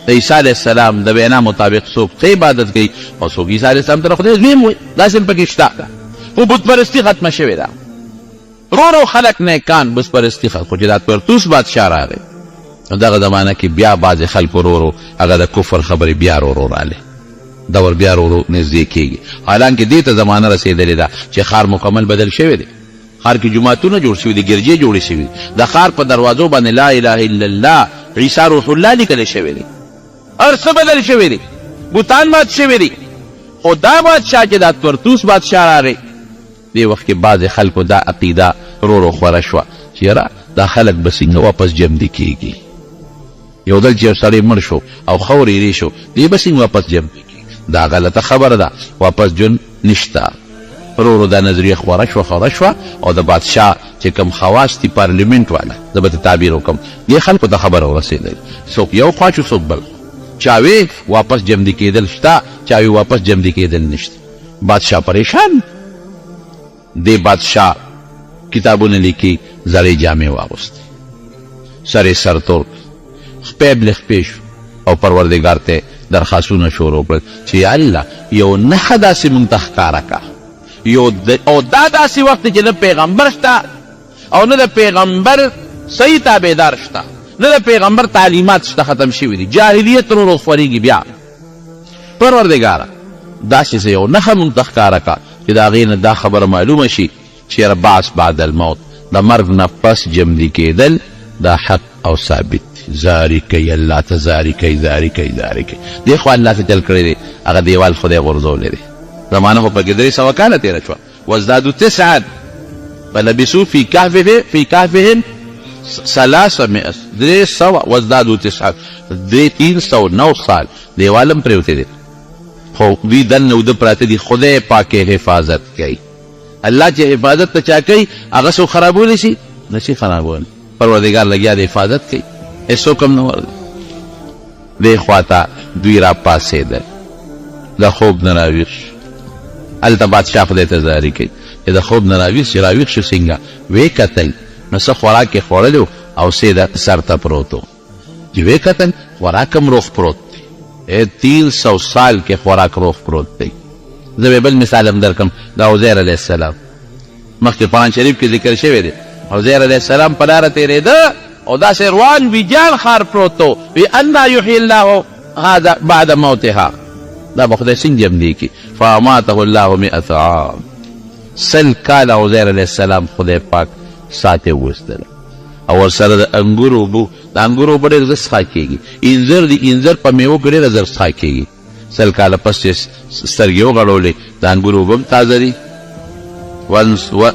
د عیسی علیه السلام د وینا مطابق څوک ښه عبادت کوي او څوک عیسی علیه السلام ته خدای زویم وایي، داسې هم پکې شته. خو بت پرستي ختمه شوې ده، رو خلک نیکان بت پرستي ختم. خو چې دا تورتوس بادشاه راغی نو دغه زمانه کې بیا بعضې خلکو رو هغه د کفر خبرې بیا رو راغلې، دور بیا رو نږدې کېږي. حالانکې دې ته زمانه رسېدلې ده چې ښار مکمل بدل شوی دی، ښار کې جوماتونه جوړ شوي دي، ګرجې جوړې شوي دي، د ښار په دروازو باندې لا اله الا الله عیسی روح الله لیکلی شوی دی، هر څه بدل شوی دی، بوتان مات شوی دی. خو دا بادشاه چې دا تورتوس بادشاه راغی، دې وخت کې بعضې خلکو دا عقیده رو خوره شوه چې یاره دا خلک به څنګه واپس جمدي کېږي. یو ځل چې یو سړی مړ شو او خور یې شو، دې به څنګه واپس جمدي کېږي؟ دا غلطه خبره ده، واپس جون نشته. رو دا نظریه خوره شوه او د بادشاه چې کوم خواص دي پارلیمنت والا، زه به ته تعبیر وکړم، دې خلکو ته خبره ورسېدل، څوک یو خوا شو څوک بل، چاوی واپس جمدي کېدل شته، چاوی واپس جمدي کېدل نشته. بادشاه پریشان. دې بادشاه کتابونه لیکي، زړې جامې واغوستې، سر یې سرتور، خپې بلې خپې شو او پروردګار ته درخواستونه شروع کړل چې یا الله یو نښه داسې مونږ ته ښکاره کړه، او دا داسې وخت چې نه پیغمبر شته او نه د پیغمبر صحیح تابعدار شته، نه د پیغمبر تعلیمات شته، ختم شوي دي، جاهلیت رو خورېږي. بیا پروردګاره داسې یو نښه مونږ ته ښکاره کړه چې د هغې نه دا خبره معلومه شي چې بعث بعد الموت، د مرګ نه پس جمدي کېدل دا حق او ثابت. زاری کوي الله ته، زاری کوي دې خو الله ته چل کړی دی، هغه دیوال خدای غورځولی دی. زمانه خو پکې 300 کاله تېره شوه. وازدادو 9 فلبثوا في كهفهم 300 وازدادو 9 309 سال دیوال هم پرېوتی دی، خو دوی دننه اوده پراته دي. خدای پاک حفاظت کوي. الله چې حفاظت ته چا کوي هغه څوک خرابولی شي؟ نشي خرابولی. پروردګار لګیا د حفاظت کوي، هېڅوک هم نه ورځي. دې خواته دوی را پاڅېدل، د خوب نه راویښ شو. هلته بادشاه خدای ته زاري کوي چې د خوب نه راویښ چې راویښ شو څنګه؟ ویې کتل نو څه خوراک یې خوړلی و او سیده سر ته پروت و. چې ویې کتل خوراک هم روغ پروت دی، 300 سال کې خوراک روغ پروت دی. زه به بل مثال هم درکړم، د عزیر علیه السلام مخکې قرآن شریف کې ذکر شوی دی. عزیر علیه السلام په لاره تېرېده او داسې روان ویجان ښار پروت و، وی انا یحیی الله هذا بعد موتها، دا به خدای څنګه جمدي کړي؟ فاماته الله 100 عام، 100 کاله عزیر علیه السلام خدای پاک ساتې وویستله. او ورسره د انګورو اوبه، د انګورو اوبه ډېر زر څښاک کېږي، انځر د انځر په میوو کې ډېره زر څښاک کېږي. 100 کاله پس چې سترګې وغړولې د انګورو اوبه هم تازه دي.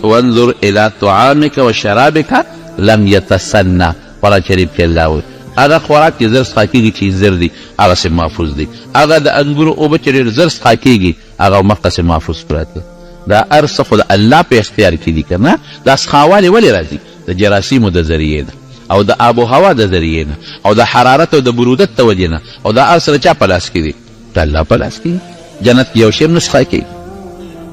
وانظر الى طعامك وشرابك لم يتسنى، قرآن شریف کې الله وایي هغه خوراک چې زر څښاک کېږي چې انځر دي هغسې محفوظ دي، هغه د انګورو اوبه چې ډېر زر څښاک کېږي هغه مخکسې محفوظ پراته. دا هر څه خو د الله په اختیار کې دي که نه؟ دا څښاوالې ولې راځي؟ د جراثیمو د ذریعې نه او د آب و هوا د ذریعې نه او د حرارت او د برودت د وجې نه، او دا هر څه د چا په لاس کې دي؟ د الله په لاس کې. جنت کې یو شی هم نه څښاک کېږي.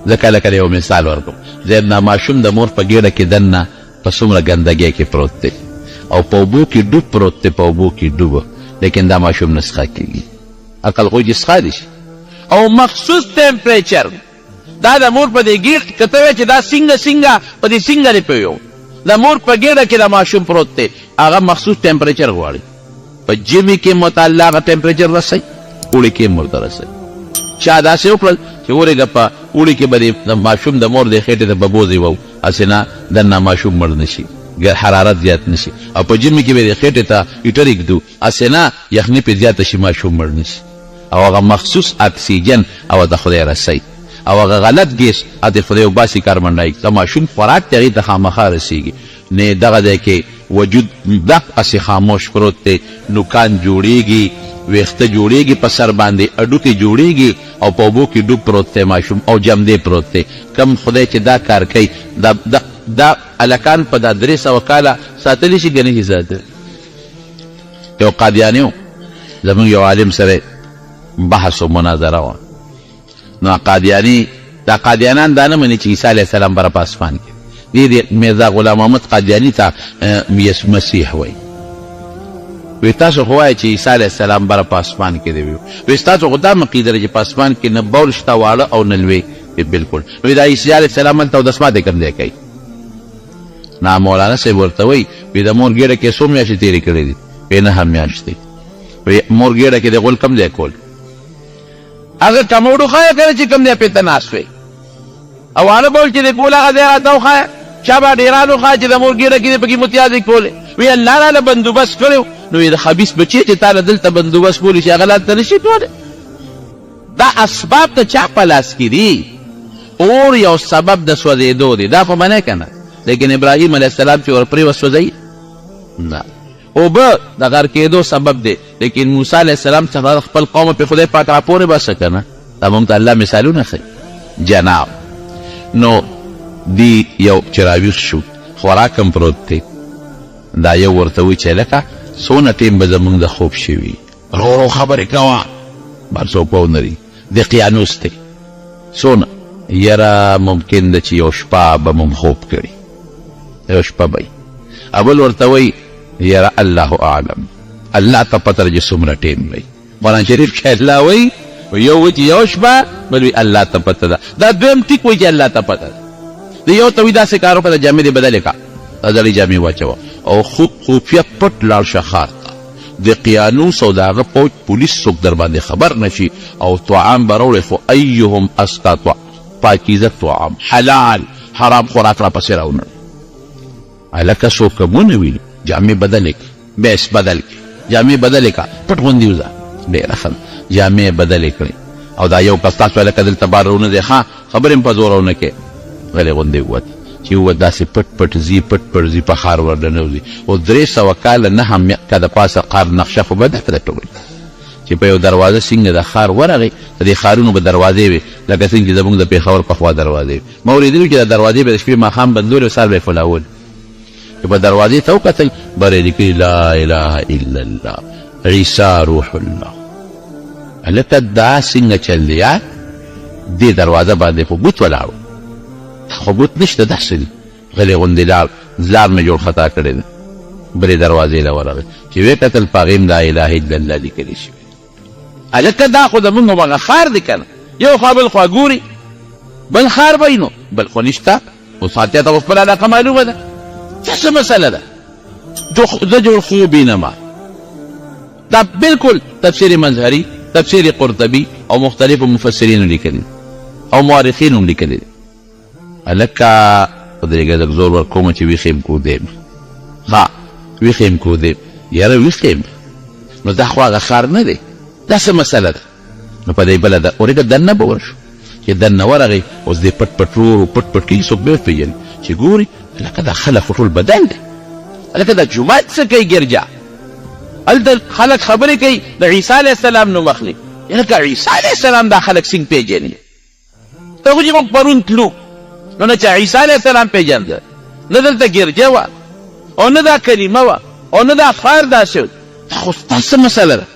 زه کله کله یو مثال ورکړم، زیبنا ماشوم د مور په ګېډه کې دننه په څومره ګندګۍ کې پروت دی او په اوبو کې ډوب پروت دی، په اوبو کې ډوبه، لیکن دا ماشوم نه څښاک کېږي. عقل خو چې څښا دي شي او مخصوص ټمپریچر دا د مور په دې ګیډ که ته وایې چې دا سینګه په دې سینګه دې پویو د مور په ګیډه کې د ماشوم پروت دی هغه مخصوص ټمپریچر غواړي په ژمي کې متعله هغه ټمپریچر رسوي اوړي کې مور ته رسوي چا داسې وکړل چې ورېږه په اوړي کې به د ماشوم د مور د خېټې ته به بوزې وو هسې نه دننه ماشوم مړ نه شي حرارت زیات نه شي او په ژمي کې به د خېټې ته هیټر ایږدو هسې نه یخني پرې زیاته شي ماشوم مړ نه شي او هغه مخصوص اکسیجن او د خدای رسوي او هغه غلط ګیس د خدای وباسي کاربن ډای د ماشوم خوراک ته هغې ته خامخا رسېږي نه دغه دی کې وجود دقسې خاموش پروت دی نوکان جوړېږي ویښته جوړېږي په سر باندې اډوکې جوړېږي او په اوبو کې ډوب پروت دی ماشوم او جمدې پروت دی کم خدای چې دا کار کوي دا هلکان په دا 300 کاله ساتلی شي که نه شي ساتلی یو قادیاني و زموږ یو عالم سره بحث و مناظره وه نو دا قادیانان دا نه مني چې عیسی علیه السلام بره په اسمان کې دې میرزا غلام محمد قادیاني ته مسیح وایي وی تاسو خو وایئ چې عیسی علیه السلام بره په اسمان کې دی وی ستاسو خو دا عقیده ده چې په اسمان کې نه بول شته واړه او نه لوی بلکل وی دا عیسی علیه السلام هلته اودسمات یې کوم ځای کوي نه مولانا صاحب ورته وایي وی د مور ګېډه کې څو میاشتې تېرې کړې دي وی 9 میاشتې وی مور ګېډه کې د غول کوم ځای کول هغه ټموډو ښایه که نه چې کوم ځای پې ته ناست وی او هغه بول چې د کول هغه ځای راته وښایه چا به ډېران وښایه چې د مور ګېډه کې دې پکې متیازې کولې وی الله راله بندوبست کړی نو د خبیث بچی چې تا له دلته بندوبست کولی شي هغه لالته نه شي کولی دا اسباب د چا په لاس کې دي اور یو سبب د سوځېدو دی دا خو منې که نه لیکن ابراهیم علیه السلام چې ورپرې وسوځوي نه اوبه د غر کېدو سبب دی لیکن موسی علیه السلام څخه خپل قوم په خدای پاک راپورې باسه که نه دا موږ ته الله مثالونه ښیي جناب نو دی یو چې راویښ شو خوراک هم پروت دی دا یو ورته وایي چې لکه څونه ټیم به زموږ د خوب شوي ورو خبرې کوه بل څوک پوه نه لري د قیانوس دی څونه یاره ممکن ده چې یو شپه به مم خوب کړي یو شپه به اول ورته وایي یاره الله اعلم الله ته پته ده چې څومره ټیم وایي قرآن شریف کې الله وایي یو وایي چې یو شپه بل وایي الله ته پته ده دا دویم ټیک وایي چې الله ته پته ده د یو ته وایي داسې کار وکړه د جامې دې بدلې کړه دا زړې جامې واچوه او خفیه پټ لاړ شه ښار ته د قیانوس او د هغه پوج پولیس څوک در باندې خبر نشي او طعام به راوړې خو ایهم اسکا پاکیزه طعام حلال حرام خوراک را پسې راونړ هلکه څوک ونه ویني جامې بدلې کړه بیس بدل کړي جامې بدلې کړه پټ غوندې وځه ډېره ښه جامې بدلې کړې او دا یو کس تاسو هلکه دلته بار رونه دی ښه خبرې هم په زوره ونه کې غلې غوندې ووت چې ووت داسې پټ ځي پټ ځي په ښار ورننوځي او 300 کاله نه هم که د پاسه قار نقشه خو به ډکه ده ټول چې په یو دروازه څنګه د ښار ورغی د دې ښارونو به دروازې وي لکه څنګه چې زموږ د پېښور په خوا دروازې وي ما اورېدلي چې د دروازې به د شپې ماښام بندولې او سهار به یې فلاول چې په دروازې ته وکتل بر یې لیکلي لا اله الا الله عیسی روح الله هلکه دا څنګه چل دی دې دروازه باندې خو بوت ولاړ خو بوت نشته داسې دي غلې غوندې لار مې جوړ خطا کړی دی بلې دروازې له ورغی چې ویې کتل په هغې هم لا اله الا الله لیکلي شوي هلکه دا خو زمونږ هغه ښار دی که نه یو خوا بل خوا ګوري بل ښار به نو بل خو نشته اوس فاتحه ته خو خپله علاقه معلومه ده دا څه مسله ده زه جوړ خو بینما دا بالکل تفسیر مظهري تفسیر قرطبي او مختلفو مفسرینو لیکلي او مورخینو هم لیکلي دي هلکه خدایږه لږ زور ورکومه چې ویښ یم کودیم ها ویښ یم کودیم یاره ویښ یم نو دا خو هغه ښار نه دی دا څه مسله ده نو په دې بله ده اورېږه دننه به ورشو چې دننه ورغی اوس دې پټ ورو پټ کېږي څوک به وپېژني چې ګوري هلکه دا خلک خو ټول بدل دی هلکه دا جومات څه کوي ګرجا هلته خلک خبرې کوي د عیسی علیه السلام نوم اخلي هلکه عیسی علیه السلام دا خلک څنګه پېژني ته خو چې موږ پرون تلو نو نه چې عیسی علیه السلام پېژانده نه دلته ګرجه وه او نه دا کلمه وه او نه دا ښار داسې و دا خو ستا څه مسله ده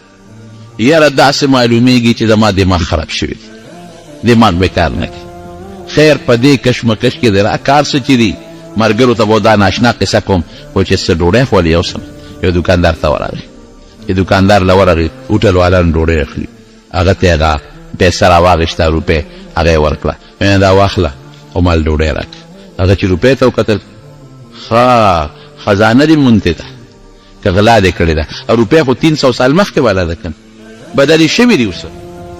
یاره داسې معلومیږي چې زما دماغ خراب شوي دی دماغ به کار نه کوي خیر په دې کشمکش کې دی را کار څه چې دی ملګرو ته به دا ناشنا قصه کوم خو چې څه ډوډۍ خولې یوسم یو دوکاندار ته ورغی چې دوکاندار له ورغی هوټل والان ډوډۍ اخلي هغه ته هغه پیسه راواغېسته روپۍ هغه یې ورکړه دا واخله او مال ډوډۍ راکړه هغه چې روپۍ ته وکتل خزانه دې مونتې ده که غلا دې کړې ده او روپۍ خو 300 سال مخکې والا ده کنه بدلې شوي دي اوس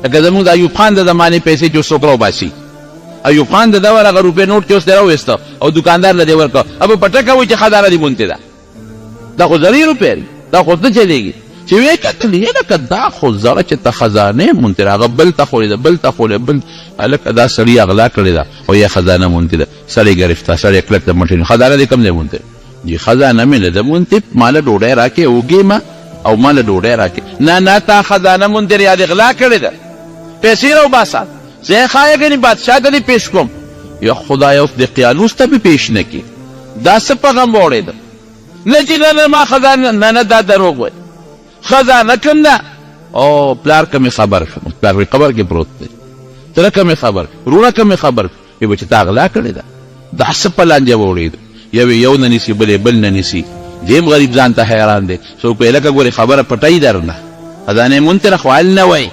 لکه زموږ د ایوب خان د زمانې پیسې چې اوس څوک راوباسي ایوب خان د ده ور هغه روپۍ نوټ چې اوس دی راوویسته او دوکاندار له دې ورکړه अब پټکه وایي چې خزانه دې مونتې ده دا خو زړې روپۍ دي دا خو نه چلېږي چې ویې کتل یې لکه دا خو زړه چې ته خزانې مونتې ده هغه بل ته خولې ده بل ته خولې بل هلکه دا سړي اغلا کړې ده او یا خزانه مونتې ده سړی ګرفتار سړی کلک د مټې خزانه دې کم دی مونتې جی خزانه مې نه ده مونتې ماله ډوډۍ راکې وږې ما او ماله ډوډۍ راکې نه تا خزانه مونتې یا دې غلا کړې ده پیسې راوباسه زه یې ښایه ګنې بادشاه ته دې پیش کوم یا خدای اوس د قیانوس ته به پیش نه کړي دا څه په غم واوړېده نه چې نه ما خزانه نه دا دروغ وایي خزانه کوم ده او پلار که مې خبر شو پلار مې قبر کې پروت دی تره که مې خبر وروڼه که مې خبر وایي چې تا غلا کړې ده دا څه په لانجه واوړېده یو نه نیسي بل نه نیسي دیم غریب ځان ته حیران دی څوک وایي لکه ګورې خبره پټوي درنه خزانې مونتې نه خو حل نه وایي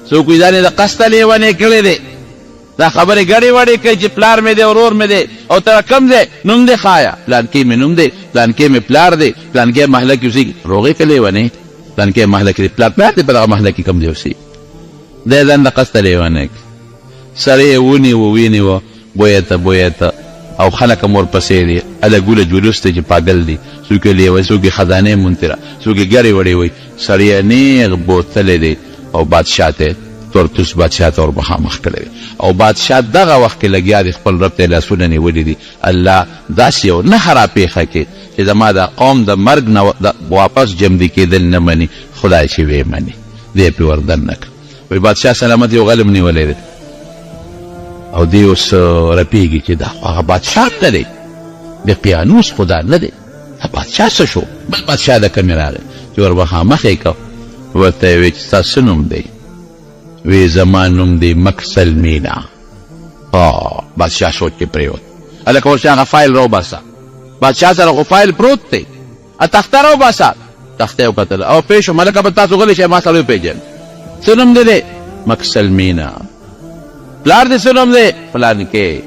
څوک وایي ځان یې د قسته لیونې کړی دی دا خبرې ګډې وډې کوي چې پلار مې دی ورور مې دی او ته کم دی نوم دی ښایه پلانکې مې نوم دی پلانکې مې پلار دی پلانکې محله کې اوسېږي روغې که لیونې پلانکې محله کې دی پلار دی په دغه محله کې کم دی اوسېږي دی ځان د قسته لیونی سړی یې ونیوه بویه ته او خلک هم ورپسې دي هله ګوله جلوس دی چې پاګل دي څوک یې لیوی څوک یې خزانې مونتې څوک یې ګرې وړې وایي سړی یې نیغ بوتلی دی او بادشاه ته تورتوس بادشاه ته ور مخامخ کړی او بادشاه دغه وخت کې لګیا دی خپل رب ته لاسونه نیولي دي الله داسې یو نښه راپېښه کړي چې زما د قوم د مرګ نه واپس جمدي کېدل نه مني خدای چې ویې مني دی پې ور دننه کړه وایي بادشاه سلامت یو غلم نیولی دی او دی اوس رپېږي چې دا خو هغه بادشاه ته دی د قیانوس خو دا نه دی دا بادشاه څه شو بل بادشاه د کمې راغی چې ور مخامخ یې کړ ورته یې ویې چې ستا څه نوم دی وی زما نوم دی مکسلمینا بادشاه سوچ کې پرېوت هلکه ورشه هغه فایل راوباسه بادشاه سره خو فایل پروت دی تخته راوباسه تخته یې وکتله او پېښ شوم هلکه به تاسو غلی شئ ما سره وپېژنئ څه نوم دی مکسلمینا پلار دې څه نوم دی فلانکې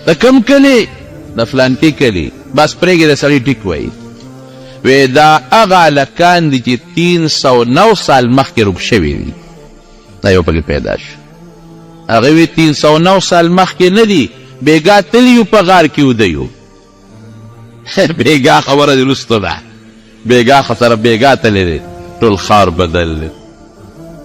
د کوم کلي د فلانکې کلي بس پرېږدې د سړي ټیک وایي وی دا هغه هلکان دي چې 309 سال مخکې روږ شوي دي دا یو پکې پیدا شو هغه وی 309 سال مخکې نه دي بېګا تلي یو په غار کې وده یو بېګا خبره دې وروسته ده بېګا سره بېګا تللی دی ټول ښار بدل دی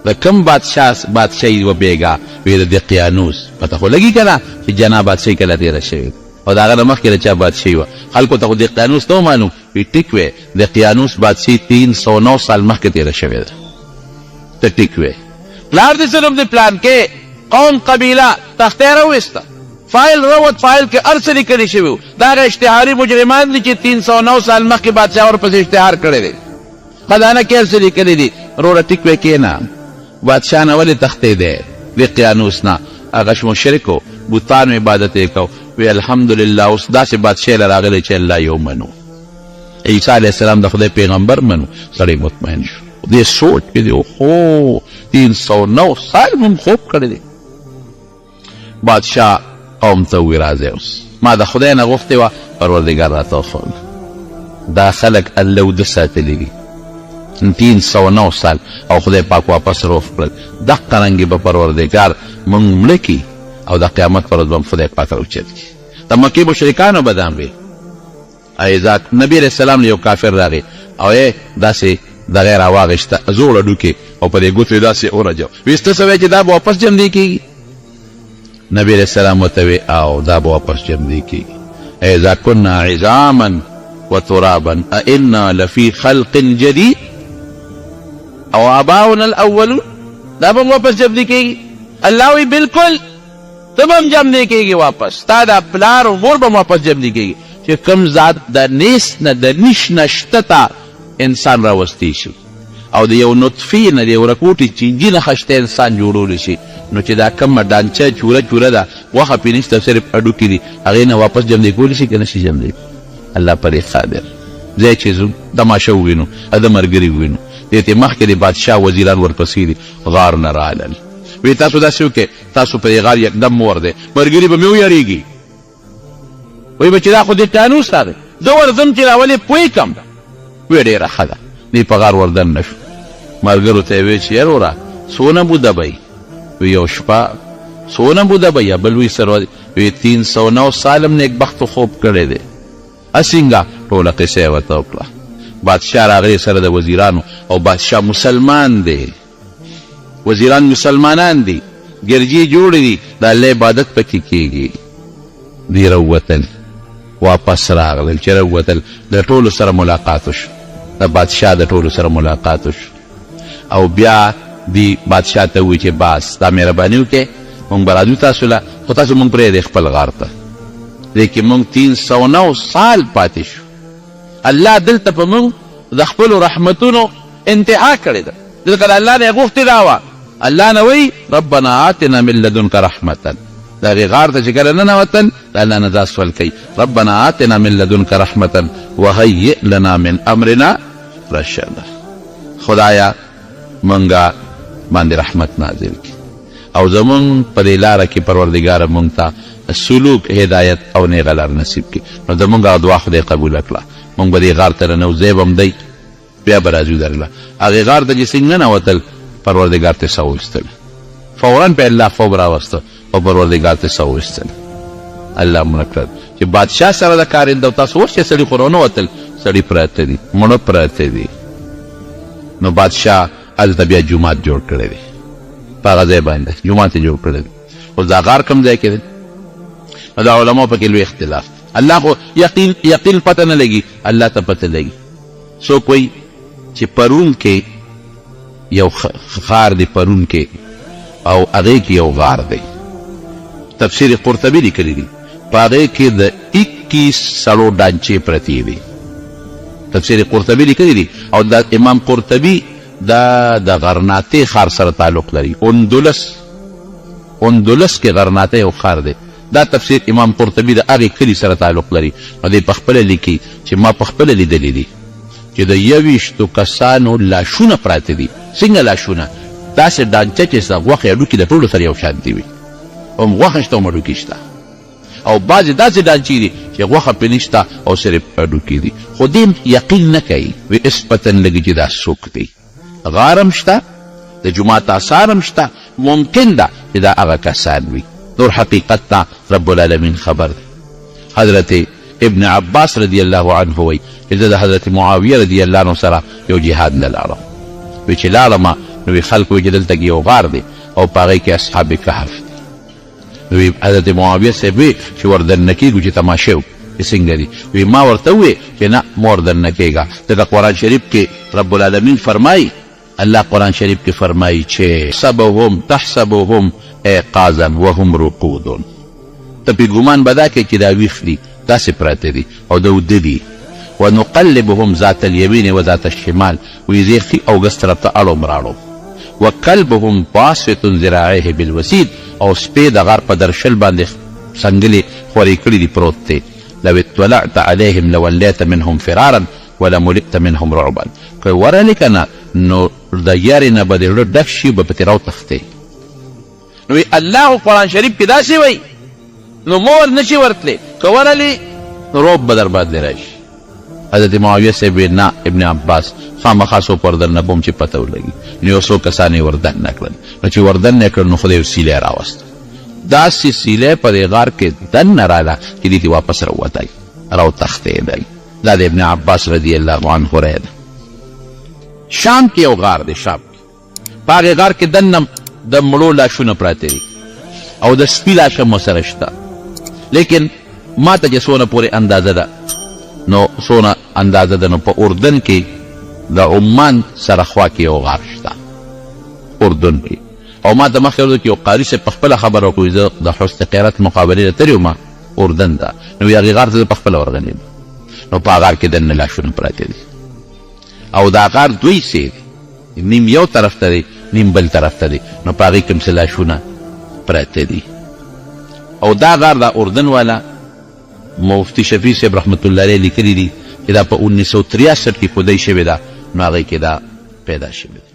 د کوم بادشاهي وه بېګا وی د دقیانوس پته خو لګي که نه چې جنا بادشاهي کله تېره شوې او د هغه نه مخکې د چا بادشاهي وه خلکو ته خو دقیانوس ته ومعلوم وی ټیک وی دقیانوس بادشاهي 309 سال مخکې تېره شوې ده ته ټیک وی پلار دې څه نوم دی پلان کې قوم قبیله تختې راوویسته فایل راووت فایل کې هر څه لیکلي شوي وو دا هغه اشتهاري مجرمان دي چې 309 سال مخکې بادشاه ورپسې اشتهار کړی دی خزانه کې هر څه لیکلي دي وروره ټیک وی کښېنه بادشاه نه ولې تختې دی دقیانوس نه هغه مشرک و بوتانو عبادت یې کو وی الحمدلله اوس داسې بادشاه له راغلی چې الله یو منو عیسی علیه السلام د خدای پیغمبر منو سړی مطمئن شو دې سوچ کې دی اوهو 309 سال مون خوب کړی دی بادشاه قوم ته وی راځئ اوس ما د خدای نه غوښتې وه پروردګار راته وښود دا خلک الله وده ساتلي دي 309 سال او خدای پاک واپس روغ کړل دقه رنګې به پروردګار موږ مړه کړي او د قیامت پر ورځ به خدای پاک راوچت کړي د مکې مشرکانو به دا وي نبي علیه السلام له یو کافر راغی او یې داسې دغه یې راواغېسته زوړه ډوکې او په دې ګوتو یې داسې ورجو وی سته څه وایي چې دا به واپس جمدی کېږي نبي علیه السلام ورته وی او دا به واپس جمدی کېږي اذا كنا عظاما وترابا أئنا لفي خلق جديد او آباؤنا الاولون دا به واپس جمدی کېږي الله وی بالکل ته به هم جمدی کېږي واپس تا دا پلار او مور به واپس جمدی کېږي چې کوم ذات د نیس نه د نیش نه شته ته انسان راوستی شي او د یو نطفې نه د یو رکوټې چینجي نه خشته انسان جوړولی شي نو چې دا کومه ډانچه چوره ده غوښه پې نشته صرف هډوکي دي هغې نه واپس جمدی کولی شي که نه شي جمدی الله پرې قادر ځای چې ځو تماشه ووینو د ملګري ووینو دې ته مخکې د بادشاه وزیران ورپسې دي غار نه رالل وی تاسو داسې وکړئ تاسو په دې غار یکدم مور دی ملګري به مې ویریږي وی به چې دا خو دې ټانوس راغی زه ورځم چې راولې پوی کم وی ډېره ښه ده دی په غار وردن نه شو ملګرو ته یې وی چې یروره څونه موده به وی یو شپه څونه موده به یا بل وی سره وی 309 سال هم نیکبختو خوب کړی دی اسینګه ټوله قصه یې ورته وکړه بادشاه راغلی سره د وزیرانو او بادشاه مسلمان دی وزیران مسلمانان دي ګرجي جوړ دي د الله عبادت پکې کېږي دی راووتل واپس راغلل چې راووتل د ټولو سره ملاقات وشو د بادشاه د ټولو سره ملاقات وشو او بیا دی بادشاه ته ووایي چې باس دا مهرباني وکړې مونږ به راځو تاسو له خو تاسو مونږ پرېږدئ خپل غار ته دی کې مونږ 309 سال پاتې شو الله دلته په مونږ د خپلو رحمتونو انتها کړې ده دلته د الله نه یې غوښتې دا وه الله نه وی ربنا آتنا من لدنک رحمتا د هغې غار ته چې کله ننوتل د الله نه دا سوال کوي ربنا آتنا من لدنک رحمتا وهیئ لنا من امرنا رشدا خدایا مونږه باندې رحمت نازل کړي او زمون په دې لاره کې پروردګاره مونږ ته سلوک هدایت او نیغه لار نصیب کړي نو زمونږ دعا خدای قبوله کړه مونږ به دې غار ته رانوځی به هم دی بیا به راځو درله هغې غار ته چې څنګه ننوتل پروردګار ته سا وایستل فورا په الله خوب راوسته او پروردګار ته سا وایستل الله مړه کړل چې بادشاه سره د کارنده او تاسو اوس چې سړي خو رانوتل سړي پراته دي مړه پراته دي نو بادشاه هلته بیا جومات جوړ کړی دی په هغه ځای باندې جومات یې جوړ کړی دی اوس دا غار کوم ځای کې دی نو د علماو پکې لوی اختلاف الله خو یقین پته نه لګي الله ته پته لګي څوک وایي چې پرون کې یو غار دی پرون کې او هغې کې یو غار دی تفسیر قرطبي لیکلی دی په هغې کې د 21 سړو ډانچې پرتې دي تفسیر قرطبي لیکلی دی او دا امام قرطبي دا د غرناطې ښار سره تعلق لري اندلس کې غرناطې یو ښار دی دا تفسیر امام قرطبي د هغې کلي سره تعلق لري نو دی پخپله لیکي چې ما پخپله لیدلی دي چې د 21 کسانو لاشونه پراته دي څنګه لاشونه داسې ډانچه چې ستا غوښې هډوکي د ټولو سره یو شانتي وي هم غوښه شته هم هډوکي شته او بعضې داسې ډانچې دي چې غوښه پرې نشته او صرف هډوکي دي خو دې یقین نه کوي وی اسپتن لګي چې دا څوک دی غار هم شته د جومات آثار هم شته ممکن ده چې دا هغه کسان وي نور حقیقت ته رب العالمین خبر دی حضرت ابن عباس رضی الله عنه وی چې د حضرت معاویه رضی الله عنه سره یو جهاد نه لاړم وی چې لاړمه نو وی خلک وی چې دلته کې یو غار دی او په هغې کې اصحاب کهف دي نو وی حضرت معاویه صاحب وی چې وردننه کېږو چې تماشې وکړو چې څنګه دي وی ما ورته ووی چې نه مه وردننه کېږه دلته قرآن شریف کې رب العالمین فرمایي الله قرآن شریف کې فرمایي چې تحسبهم ایقاظا وهم رقود ته پې ګمان به دا کوې چې دا ویښ دي داسې پراته دي او د وده دي ونقلبهم ذات اليمين وذات الشمال ویزې ښي او ګس طرف ته اړوم راړوم وکلبهم باسط ذراعیه بالوسید او سپې د غار په درشل باندې څنګلې خورې کړي دي پروت دی لو اطلعت عليهم لوليت منهم فرارا ولملئت منهم رعبا که ورلې که نه نو د یارې نه به د زړه ډک شي به پکې راوتښتې نو الله قرآن شریف کې داسې وایي نو مو ور نشي ورتلی که ورلې نو روب به در باندې راشي حضرت معاویه صاحب نه ابن عباس خامخا څوک وردننه بوم چې پته ولګي نو یو څو کسان یې وردننه کړل نو چې وردننه یې کړل نو خدای یو سیلی راوسته داسې سیلی په دې غار کې دننه راله چې دې ته واپس راووتی راوتښتېدل دا د ابن عباس رضی الله عنه رایه ده شام کې یو غار دی شام کې په هغې غار کې دننه د مړو لاشونه پراته دي او د سپي لاشه مو سره شته لیکن ما ته چې څونه پورې اندازه ده نو څونه اندازه ده نو په اردن کې د عمان سره خوا کې یو غار شته اردن کې او ما ته مخکې ورته کې یو قاري صاحب په خپله خبره وکړو زه د حسن قیرت مقابلې ته تللی وم اردن ته نو هغې غار ته زه په خپله ورغلی نو په هغه غار کې دننه لاشونه پراته دي او دا غار دوی څه دی نیم یو طرف ته دی نیم بل طرف ته دی نو په هغې کې څه لاشونه پراته دي او دا غار دا اردن والا مفتی شفیع صاحب رحمت الله علیه لیکلي دي چې دا په 1963 کې خودی شوې ده نو هغې کې دا پیدا شوې ده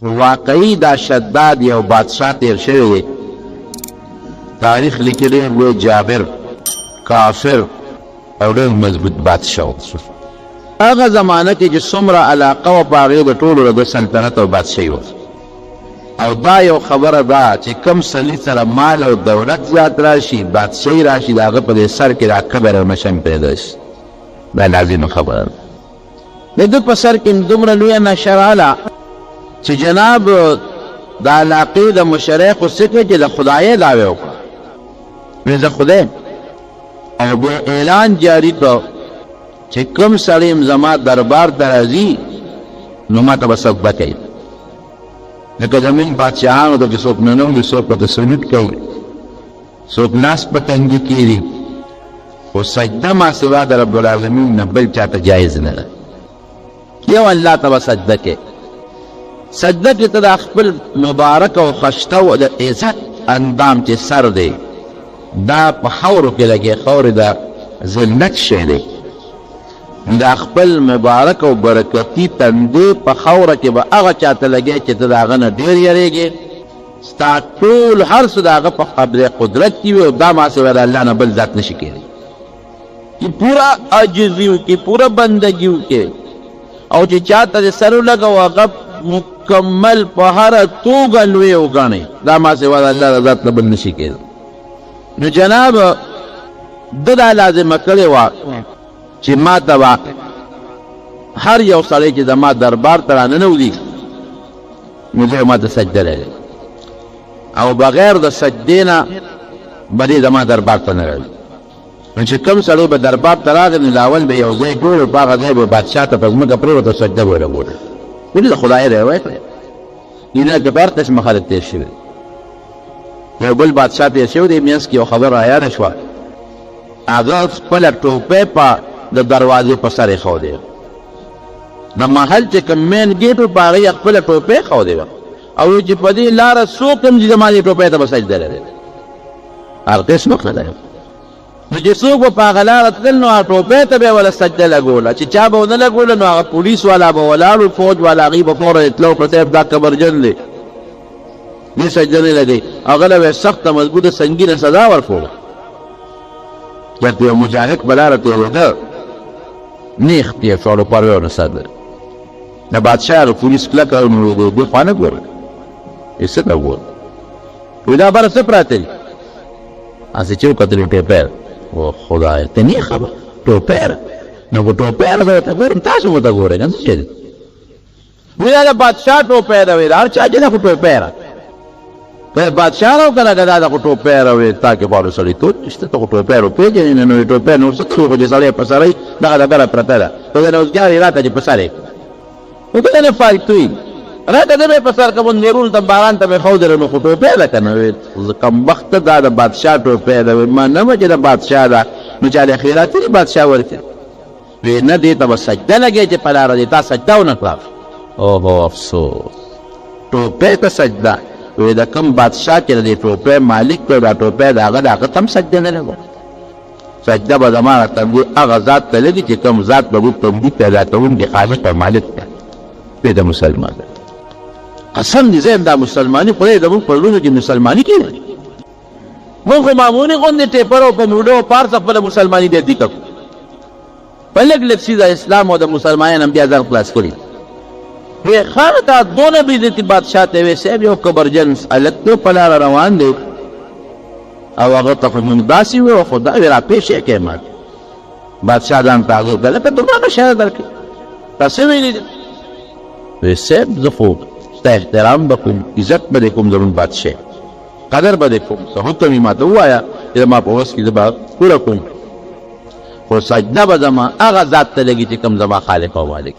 واقعي دا شداد یو بادشاہ تیر شوی دی تاریخ لیکلی وی جابر کافر او ډېر مضبوط بادشاہ و هغه زمانه کې چې څومره علاقه و په هغې د ټولو د سلطنت او بادشاهي و او دا یو خبره ده چې کوم سړي سره مال او دولت زیات راشي بادشاهي راشي د هغه په دې سر کې دا کبر او نشه پیدا شي دا لازمه خبره ده د ده په سر کې دومره لویه نشه راغله چې جناب د علاقې د مشرقو څه کوي چې د خدایۍ دعوې وکړه وایي زه خدای او بیا اعلان جاري کړ چې کوم سړی زما دربار ته راځي نو ما ته به څوک بکوي لکه زموږ بادشاهانو ته چې څوک ننوځي څوک ورته سلوټ کوي څوک لاس په تنګي کېږي خو سجده ما سوا د رب العالمین نه بل چاته جایز نه ده یو الله ته به سجده کې سجده کې ته د خپل مبارک او خشته او د عزت اندام چې سر دی دا په خاورو کې لګي خاورې د ذلت شی دی دا خپل مبارک او برکتی تندې په خاوره کې به هغه چاته لګي چې ته د هغه نه ډېر یېرېږې ستا ټول هر څه د هغه په قبضه قدرت کې وي او دا ما سوی د الله نه بل ذات نشي کېدی چې پوره عاجزي وکړي پوره بندګي وکړي او چې چاته د سر ولګو هغه مکمل په هره توګه لوی وګڼئ دا ما سوی د الله د ذات نه بل نشي کېدی نو جناب ده دا لازمه کړې وه چې ما ته به هر یو سړی چې زما دربار ته راننوځي نو زه ما ته سجده لري او بغیر د سجدې نه به دې زما دربار ته نه راځي نو چې کوم سړی به دربار ته راغی نو لاول به یو ځای ګورو په هغه ځای به بادشاه ته په ځمکه پرېوته سجده به ورګورو ولې د خدای روایت دی دینه کې په هر قسمه خلک تېر شوي یو بل بادشاه تېر شوی دی منځ کې یو خبره رایاده شوه هغه خپله ټوپۍ په د دروازې په سر ایښودې د محل چې کوم مین ګیټ و په هغه یې خپله ټوپۍ ایښودې وه او چې په دې لاره څوک هم ځي زما دې ټوپۍ ته به سجده لري هر قسم خدای نو چې څوک به په هغه لاره تلل نو هغه ټوپۍ ته به یې وله سجده لګوله چې چا به ونه لګوله نو هغه پولیس والا به ولاړ فوج والا هغوی به فوره اطلاع کړه صاحب دا کبرجن دی دې سجده نه لګوي هغه له به یې سخته مضبوطه سنګینه سزا ورکوله ورته یو مجاهد په لاره تېرېده نیغ تېر شو او پروي ونه ساتله د بادشاه هغه پولیس کلکه نو دې خوا نه ګوره یې څه ته ګوره وایي دا بره څه پراته دي هسې چې وکتل ټوپۍ او خدایه ته نه خبر ټوپۍ نو په ټوپۍ به ورته ګورم تاسو ورته ګورئ که څه دی وایي دا د بادشاه ټوپۍ ده وایي د هر چا چې ده خو ټوپۍ ده بادشاہ راو کنه که دا د خو ټوپۍ راوې تا کې پاړو سړیتوب نشته ته خو ټوپۍ رو پېژنې نه نو ټوپۍ نو څه څو خو چې سړی په سر دغه ډبره پرته ده ته د نوزګار یې راته چې په سر یې نو که نه فالتو وي راته نه به په سر کوم نیرون ته باران ته به ښودره نو خو ټوپۍ ده که نه وایي کمبخته دا د بادشاه ټوپۍ ده وایي ما نه وه چې د بادشاه ده نو چا له خیراتي دي بادشاه ورکړي وایي نه دې ته به سجده لګی چې په لاره دې تا سجده ونه کړه اوهو افسوس ټوپۍ ته سجده وی دا کم بادشاہ چې د ټوپۍ مالک کړ دا ټوپۍ د هغه د هغه ته هم سجده نه لګو سجده به زما تنګي هغه ذات ته لګي چې کوم ذات به موږ تنګي پیدا کوونکی خالق او مالک دی وی د مسلمان قسم دې زه دا مسلماني خدای زموږ په زړونو کې مسلماني کېږي موږ خو معمولي غوندې ټیپر او په موډو او پارس خپله مسلماني دې دي کوو په لږ لږ څیزه اسلام او د مسلمانان هم بیا ځان خلاص کړي وی خان تا دونه بیزتی بادشاہ ته وی صاحب یو کبرجن هلک دی په لاره روان دی او هغه ته خو موږ داسې وی خو دا وی راپېښ یې کړې ما بادشاہ ځان ته هغه وکړه لکه دومره شی درکړي تا څه ویلي دي وی صاحب زه خو ستا احترام به کوم عزت به دې کوم زموږ بادشاه قدر به دې کوم څه حکم یې ما ته ووایه چې زما په وس کې زه به پوره کوم خو سجده به زما هغه ذات ته لګي چې کوم زما خالق او مالک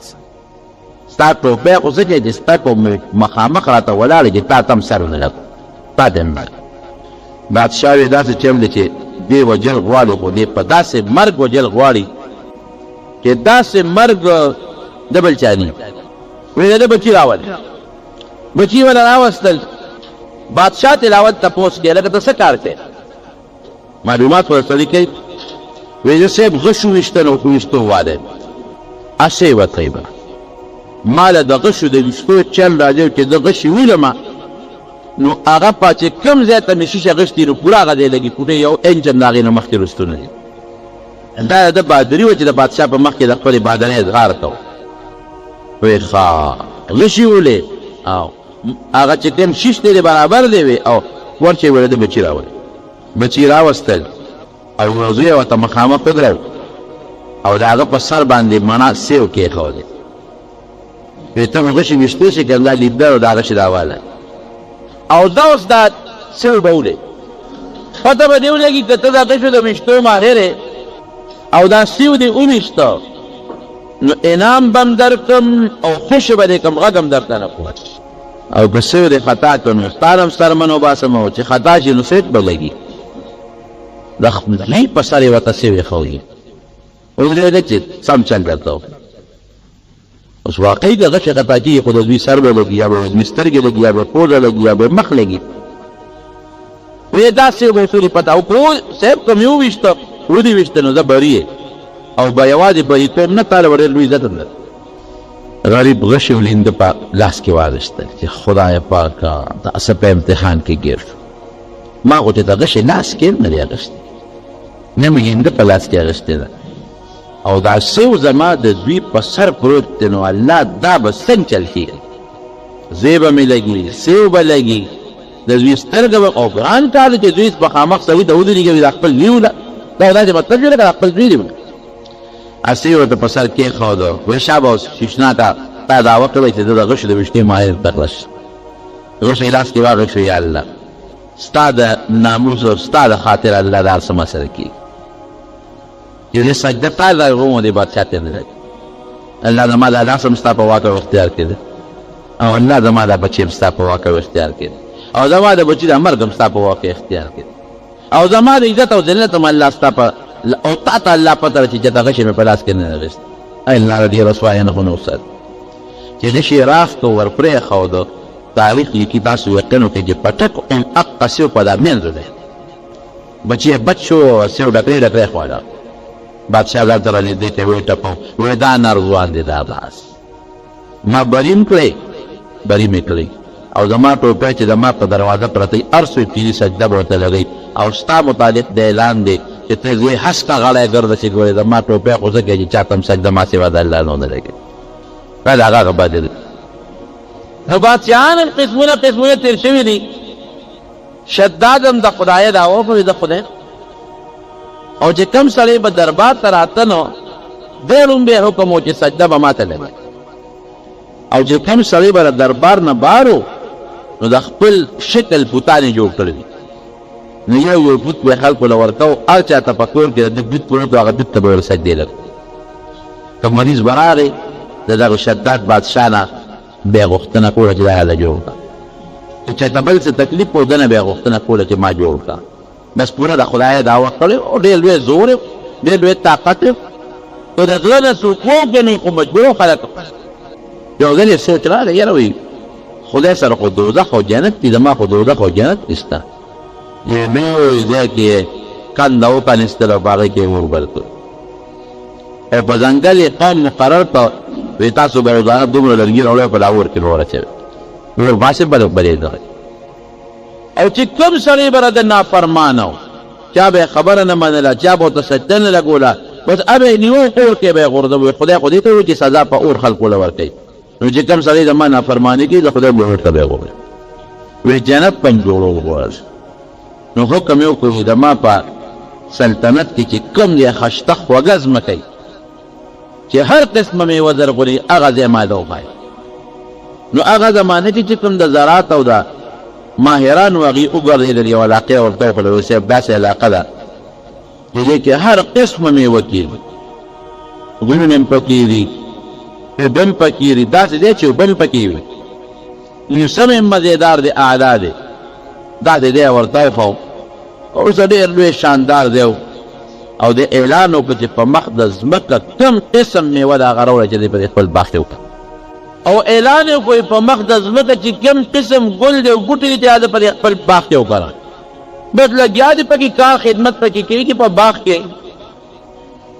ستا ټوپۍ خو څه چې د سپکو مخامخ راته ولاړې چې تا ته هم سر ونه لګو تا ته هم بادشاه وی داسې ټیم دی چې دې وجل غواړي خو دې په داسې مرګ وجل غواړي چې داسې مرګ د بل چا نه وی د ده بچي راولي بچي وله راوستل بادشاه تلاوت تپوس کې لکه ته څه کار کوې معلومات ورسړي کوي وی زه صاحب غشو ویشتن او خو ویشتو واده اسې وتې به ما له د غشو د ویښتو چل راځي چې د غشي ولمه نو هغه چې کوم ځای ته مې شیشه غشتي نو پوره هغه دی لګي کوټې یو انجن د هغې نه مخکې رستونه دي دا د بهادري وه چې د بادشاه په مخ کې د خپلې بهادرۍ اظهار کوو وی ښه غشي ولې او هغه چې کوم شیش دی برابر دی وی او ورچې ویله د بچي راولي بچي راوستل او یو زوی یې ورته مخامخ ودرېد او د هغه په سر باندې مڼه سیو کېښودې وی ته مې غشي ویښتو شي که دا لیدل او دا غشي راوالی او دا اوس دا سیو به ولې پته به دې ولګي که ته دا غشو د ویښتو ماهر او دا سیو دې وویشته نو انعام به م درکم او خوشي به دې کړم غږ هم درته نه کوم او که سیو دې خطا کړ نو ستا هم سترمن وباسم او چې خطا شي نو سیټ به لګي د خپلې په سر یې ورته سیو ایښودي اوس دې ویلې چې سم چل درته اوس واقعي د غشي خطا کېږي خو د دوی سر به لګي یا به دوی سترګې لګي یا به پوزه لګي یا به مخ لګي وی دا سیو به ایښودي پته او که صاحب که مې وویشته ودې ویشته نو زه بری او به یوازې بریتوب نه تاله به ډېر لوی عزت هم غریب غشي ولینده په لاس کې واخیستل چې خدای پاکه تاسو په امتحان کې ګیر شو ما خو چې د غشي لاس کې نه دی اخیستی نه مې هنده په لاس کې اخیستې ده او دا سیو زما د دوی په سر پروت دی نو الله دا به څنګه چل کېږي زوی به مې لګي سیو به لګي د دوی سترګه به او ګران کار دی چې دوی مخامخ سوي ته ودرېږي د خپل زوی وله دا داسې مطلب جوړه کړه خپل زوی دی اسی ورته په سر کېښوده وی شابه اوس شیشنا ته تا دعوه کړی چې د غشو د ویښتې ماهر ته کړه شي غشی لاس کې واغښو یا الله ستا د ناموس او ستا د خاطر الله دا هر څه ما سره کېږي یو دې سجده تا د روم دې بادشاه ته نه لګي الله زما دا لاس هم ستا په واک او اختیار کې دی او الله زما دا بچي هم ستا په واک او اختیار کې دی او زما د بچي د مرګ هم ستا په واک اختیار کې دی او زما د عزت او ذلت هم الله ستا په او تا ته الله پته چې د غشي مې په لاس کې نه اخیست ای الله دې رسوایه نه خو نه وساتي چې غشي راښکه ور پرېښوده تاریخ لیکي تاسو یقین وکړئ چې پټک اون اقا سیو په دا منځ دی بچی یې بچ شو سیو ډکرې ډکرې خواړه بادشاه ورته رانږدې ته ویې ټپو ویې دا نارضوان دی دا لاس ما بری م کړی بری مې کړی او زما ټوپی چې د ما په دروازه پرته هر څوک پیري سجده به ورته لګوي او ستا متعلق د اعلان دی چې ته زوی هسکه غلی ګرده چې ګورې زما ټوپی خو ځکه چې چا ته هم سجده ما سوا د الله نه ونه لګوي دا د هغه غبادي دی نو بادشاهان قسمونه تېر شوي دي شداد هم د خدای دعوه کوي د خدای او چې کوم سړی به دربار ته راته نو دی لومبی حکم و چې سجده به ماته لګوي او چې کوم سړی به دربار نه بارو نو د خپل شکل بوتان یې جوړ کړي دي نو یو بوت به خلکو له ورکو هر چا ته په کور کې د بوت پروت و هغه بوت ته به سجدې لګوي که مریض به راغی د دغه شداد بادشاه نه بیا غوښتنه کوله چې دا هله جوړ کړه که چاته بل څه تکلیف و دنه بیا غوښتنه کوله چې ما جوړ کړه بس پوره د خدای دعوه کړې او ډېر لوی زور یې ډېر لوی طاقت یې که د غله نه څوک وګڼي خو مجبور خلک یو ځل یې سوچ راغی یاره وایي خدای سره خو دوزخ او جنت دي زما خو دوزخ او جنت نشته یو نوی ځای کې یې کنده وپرانېستل او په هغې کې یې اور بل کړ په ځنګل یې قوم مقرر کړ وی تاسو به روزانه دومره لرګي راوړئ په دا اور کې واچوئ نو ماشین به بلېده او چې کوم سړی به د نافرمانه و چا به یې خبره نه منله چا به ورته سجده نه لګوله بس ابه یې نیوه اور کې به یې غورځوي خدای خو دې ته وایي چې سزا په اور خلکو له ورکوي نو چې کوم سړی زما نافرماني کوي د خدای اور ته به یې غورځوي وی جنت په جوړو وغواړي نو حکم یې وکړو زما په سلطنت کې چې کوم دی خشته خوږه ځمکه چې هر قسمه میوه زرغونې هغه ځای ما ته وښایه نو هغه زمانه کې چې کوم د زراعت او د ماهرانو هغې وګرځېدل یو علاقې ورته وښودل صاحب داسې علاقه ده چې دې کې هر قسمه میوه کېږي ګلونه هم پکې دي اوبه هم پکې دي داسې دی چې اوبه هم پکې وي موسم هم مزېدار دی اعلی دی داسې دی ورته وښو اوس ډېر لوی شاندار دی او د اعلان وکړه چې په مخ د ځمکه کوم قسم میوه د هغه راوړه چې دی په خپل باغ کې وکړه او اعلان یې وکړو په مخ د ځمکه چې کوم قسم ګل دی او بوټي دي چې هغه په خپل باغ کې وکړه بس لګیا دي پکې کار خدمت پکې کېږي په باغ کې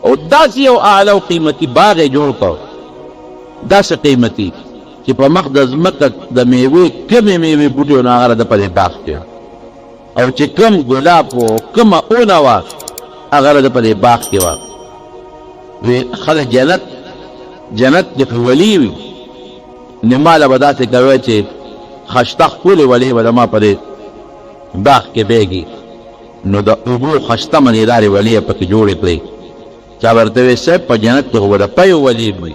او داسې یو اعلی او قیمتي باغ یې جوړ کړ داسې قیمتي چې په مخ د ځمکه د میوې کمې میوې بوټي و نو هغه د په دې باغ کې او چې کم ګلاب و کومه اونه وه هغه د په دې باغ کې وه وی خلک جنت د ولی وي نو ماله به داسې کوی چې خشته ښکلې ولې به د ما په دې باغ کې بیږي نو د اوبو خشته منېدارې ولې یې پکې جوړې کړې چا ورته وی صاحب په جنت کې خو به د پیو ولي وي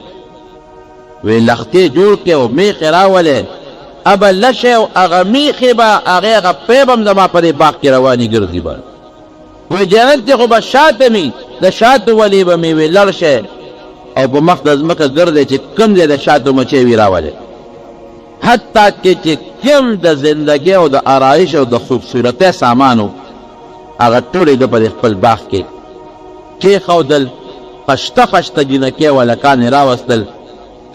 وی لختې جوړ کړې او میخې راولې ابه لشی او هغه میخې به هغې هغه پی به هم زما په دې باغ کې روانې ګرځي به وی جنت کې خو به شاته مي د شاتو ولې به مې وی لړ شی او په مخ د ځمکه ګرځی چې کوم ځای د شاتو مچۍ وي راولې حتی کې چې کوم د زندګۍ او د آرایش او د خوبصورتۍ سامان و هغه ټول یې د په خپل باغ کې کېښودل خشته خشته جینکۍ او هلکان یې راوستل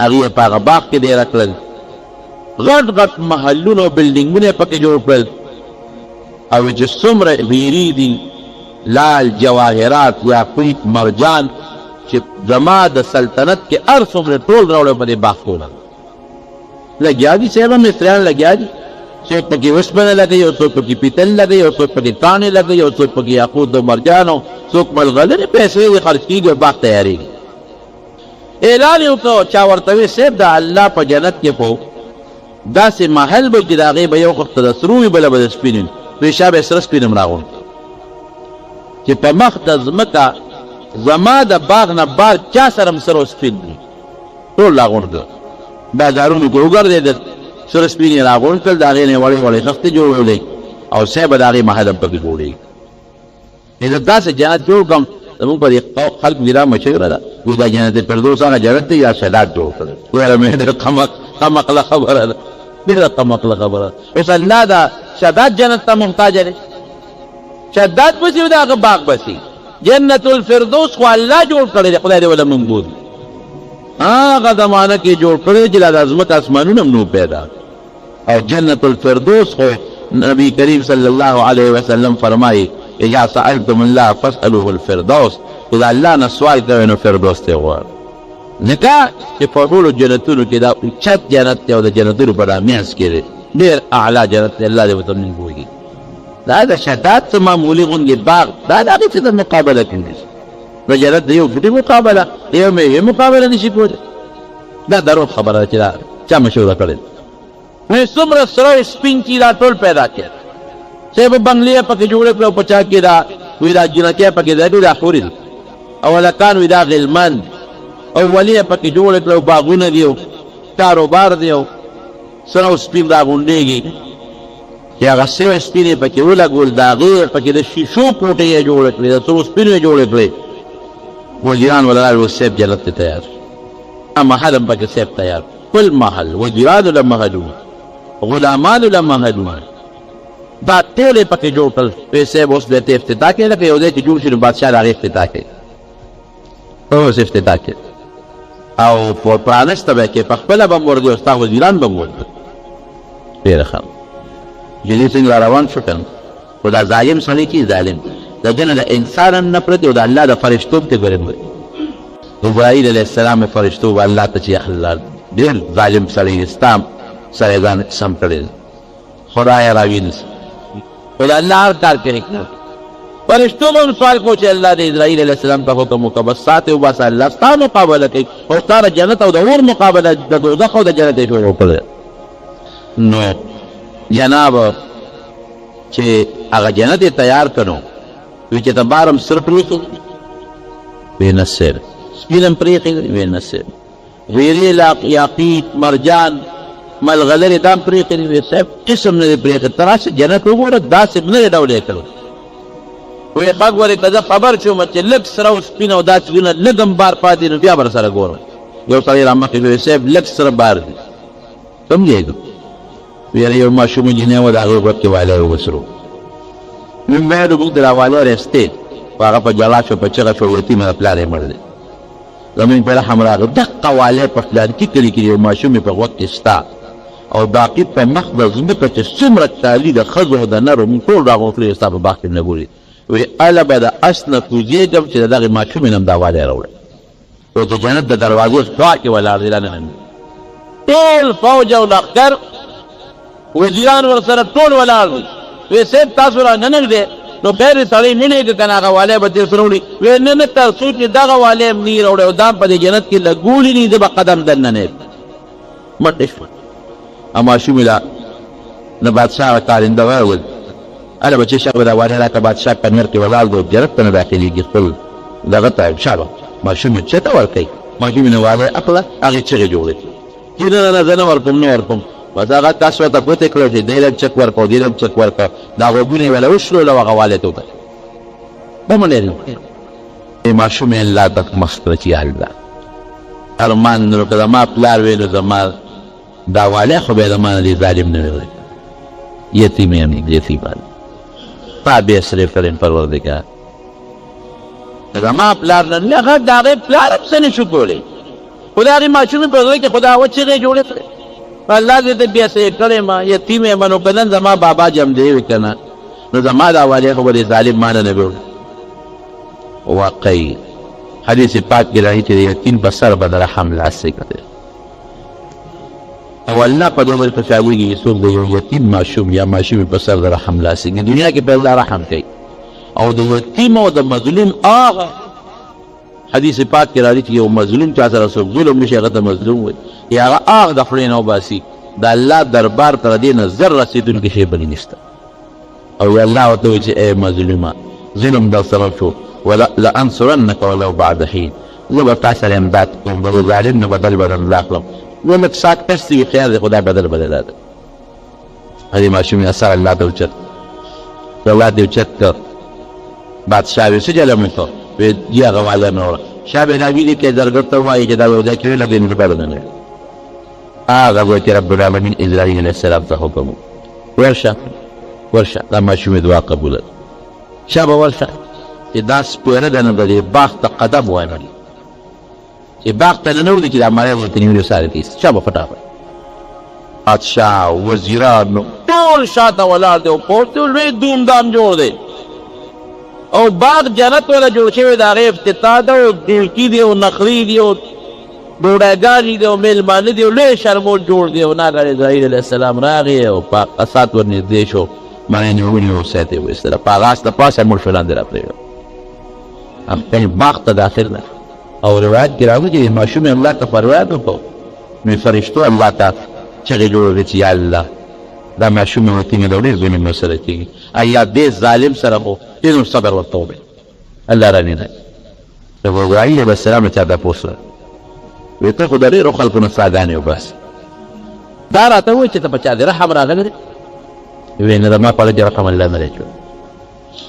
هغې یې په هغه باغ کې ډېره کړل غټ غټ محلونه او بلډینګونه یې پکې جوړ کړل او چې څومره ویري دي لال جواهرات یاقوت مرجان چې زما د سلطنت کې هر څومره ټول راوړی په دې باغ ټوله لګیا دي صاحبه مستریان لګیا دي څوک پکې وسپنه لګوي او څوک پکې پیتل لګوي او څوک پکې کاڼې لګوي او څوک پکې یاقوت او مرجان او څوک ملغلرې پیسې یې خرڅ کېږي او باغ تیارېږي اعلان یې وکړو چا ورته وی صاحب د الله په جنت کې په داسې محل به چې د هغې به یو وخت د سرو وي بله به د سپین وي دوی شا به یې سره سپین هم راغونډ چې په مخ د ځمکه زما د باغ نه بار چا سره هم سره سپین دي ټول راغونډ کړه بازارونو کې وګرځېدل سره سپین یې راغونډ کړل د هغې نه یې وړې وړې خښتې جوړولې او صاحب د هغې محل هم پکې جوړېږي زه داسې جنت جوړ کړم زمونږ په دې خلکو کې دا مشهوره ده وایي دا جنت فردوس هغه جنت دی یا شلات جوړ کړی ویله مې ډېره قمقله خبره ده ډېره قمقله خبره ده اوس الله دا شداد جنت ته محتاجه دی شداد بسي او د هغه باغ بسي جنت الفردوس خو الله جوړ کړی دی خدای دې وله موږ بولي هغه زمانه کې جوړ کړی چې د ځمکه اسمانونه هم نو پیدا او جنت الفردوس خو نبی کریم صلی الله علیه وسلم فرمایي اذا سألتم الله فاسألوه الفردوس اذا الله نه سوال کوئ نو فردوس ته غواړئ نکاح چې په ټولو جنتونو کې دا اوچت جنت دی او د جنتونو په رامینځ کې دی ډېر اعلی جنت دی الله دې ورته موږ بوږي دا د شداد څه معمولي غوندې باغ دا د هغې څه مقابله کوي د جنت د یو بوټي مقابله د یو میوې مقابله نشي کولی دا دروغ خبره ده چې دا چا مشوره کړې ده څومره سره سپین چې دا ټول پیدا کړي صاحب بنګلې پکې جوړې کړه او په چا کې دا وایي دا جنکۍ پکې دی دا حورې دي او هلکان وایي دا غلمان او ولې پکې جوړې کړه او باغونه دي او کاروبار دی او سره او سپین راغونډېږي چې هغه سوی سپین یې پکې ولګول د هغې پکې د شیشو کوټې یې جوړې کړې د سرو سپینو یې جوړې کړې وزیران ولاړ و صاحب جنت ته تیار محل هم پکې صاحب تیار کل محل وزیرانو له محلونه غلامانو له محلونه دا ټول یې پکې جوړ کړل وایي صاحب اوس به ته افتتاح کوې لکه یو ځای چې جوړ شي نو بادشاه د هغې افتتاح کوي اوس افتتاح کوي او په پرانسته به کې په خپله به م ورځي او ستا وزیران به م ورځي ډېره ښه جدي څنګه را روان شو که نه خو دا ظالم سړی چې ظالم د ده نه د انسان هم نفرت دی او د الله د فرشتو هم ته ګورم ابراهیل علیه السلام فرشتو به الله ته چې الله ډېر ظالم سړی ستا سره یې ځان سم کړی دی خدایه راوینیسه خو د الله هر کار کوي فرشتو به هم سوال کو چې الله د اسرائیل علیه السلام ته حکم وکړه بس ساتې وباسه الله ستا مقابله کوي او ستا د جنت او د اور مقابله د دوزخ او د جنت یې شروع کړی نو جناب چې هغه جنت یې تیار کړو وی چې ته بار هم سر پرېښی وی نه سر سپین هم پرېښی وی نه سر ویرې یاقوت مرجان ملغلرې دا هم پرېښی وی صاحب قسم نه دی پرېښی ته راشه جنت وګوره داسې نه دی ډول یې کړی وی غږ ورې که زه خبر شوم چې لږ سره او سپین او دا څیزونه لږ هم بار پاتې نو بیا به سره ګورم یو سړی را مخکې وی صاحب لږ سره بار دی سمجهېږم ویره یو ماشوم نجلۍ وه د هغې غوږ کې والی وسرو ویل موږ د راوالی رستې خو هغه په ژړا شو په چغه شو یتیمه د پلار یې مړ دی زموږ په رحم راغی دقه والی په فلانکي کلي کې یو ماشوم یې په غوږ کې ستا او باقي په مخ د ځمکه چې څومره کالي د ښځو او د نرو موږ ټول راغوښتلي ستا په باغ کې نه ګوري وایي هله به د اس نه کوزېږم چې د دغې ماشومې نه هم دا والی راوړی وایي هله به د اس نه کوزېږم چې د دغې ماشومې نه هم دا والی راوړی وایي هله به د اس نه کوزېږم چې د دغې ماشومې نه هم دا والی راوړی وایي هله به د اس نه کوزېږم چې د دغې ماشومې نه هم دا والی راوړی او د جنت د دروازو خوا کې ولاړ دی دننه ټول فوج او لښکر وزیران ورسره ټول ولاړ دي وی صاحب تاسو را ننږدې نو خیر سړی ننهږي که نه هغه والی به ترې سره وړي وی نه نه تر څو چې دغه والی هم نه راوړی او دا په دې جنت کې لګولي نه زه به قدم دننه مټې شوه او ماشومې له نه بادشاه هغه کارنده وویل هله بچې شاه به دا والی راکړه بادشاه کنیر کې ولاړ دی جنت ته نه داخلېږي خپل دغه ته شابه ماشومې چېرته ورکوي ماشومې نه والی اخله هغې چغې جوړې چې نه نه نه زه نه ورکوم نه ورکوم بس هغه تاسو ورته ګوتې کړو چې دی لږ چک ورکړو دی لږ چک ورکړه دا غوږونه یې ویله وشلول او هغه والی ته وکړه به منډې ماشومې الله ته مخ کړه چې الله ارمان نو که زما پلار ویلو زما دا والی خو به یې زما نه دی ظالم نه ویلی یتیم یم یتیمان تا بې صرف کړم پروردګار زما پلار نه هغه د هغې پلار هم څه نشو کولی خو د هغې ماشومې په زړه کې خو د هغه چغې جوړې کړې الله دې ته بیا څه کړی ما یتیم یم نو که نن زما بابا جمدی وي که نه نو زما دا والی خو به دې ظالم ما نه نه ویل واقعي حدیث پاک کې راځي چې د یتیم په سر به د رحم لاس کړی او الله په دې باندې پچاویږي څوک د یو یتیم ماشوم یا ماشومې په سر د رحم لاس کړي دنیا کې په الله رحم کوي او د یتیم او د مظلوم هغه حدیث پاک کې راځي چې یو مظلوم چا سره څوک ظلم نشي هغه ته مظلوم وایي یا هغه د خولې نه وباسي د الله دربار ته د دې نه زر رسېدونکی شی بلې نشته او الله ورته وایي چې ای مظلومه ظلم در سره شو لانصرنک ولو بعد حین زه به تا سره امداد کوم به ظالم نه بدل بدل راکړم نو لږ ساعت پس وي خیر دی خدای بدل بدل راکړه هغې ماشومې اثر الله ته اوچت الله دې اوچت کړ بادشاه ویل څه جلم وکړ وی دي هغه والی نه وړه شاه بهنامي دې کې زرګر ته ووایي چې دا به دا کوي لږ دې روپۍ به نه هغه وایي چې رب العالمین اسرائیل علیه السلام ته حکم ورشه ورشه دا ماشومې دعا قبوله شاه به ورشه چې دا سپوره ده نه د دې باغ ته قدم وانهلي چې باغ ته ننوځي چې دا مړی ورته نیولي ساري ته ایستي چا به فټافټ بادشاه وزیران ټول شاته ولاړ دی او پورته لوی دومدام جوړ دی او باغ جنت والا جوړ شوی د هغې افتتاح ده او ډیلکي دی او نخري دی او ډوډۍ دی او میلمانه دی او لوی شرمول جوړ دی او ناګهانه اسرائیل علیه السلام راغی او په اسات ورنږدې شو مړی یې ونیو او سیت یې وایستله په هغه اس د پاسه مړ شو لاندې راپرېږده همدغې باغ ته داخل ده او روایت کې راغلي چې ماشومې الله ته فریاد وکړو نو فرشتو الله ته چغې جوړولې چې یا الله دا ماشومې ورته مې د ډېر ظلم ورسره کېږي یا دې ظالم سره خو ډېر صبر ورته وکړي الله رانیدی د ابراهیم علیه السلام نه چا تپوس کړه وایي ته خو د ډېرو خلکو نه څاګانې وباسې دا راته ووایي چې ته په چا دې رحم راغلی دی وایي نه زما په اړه دې رحم الله نه دی کړی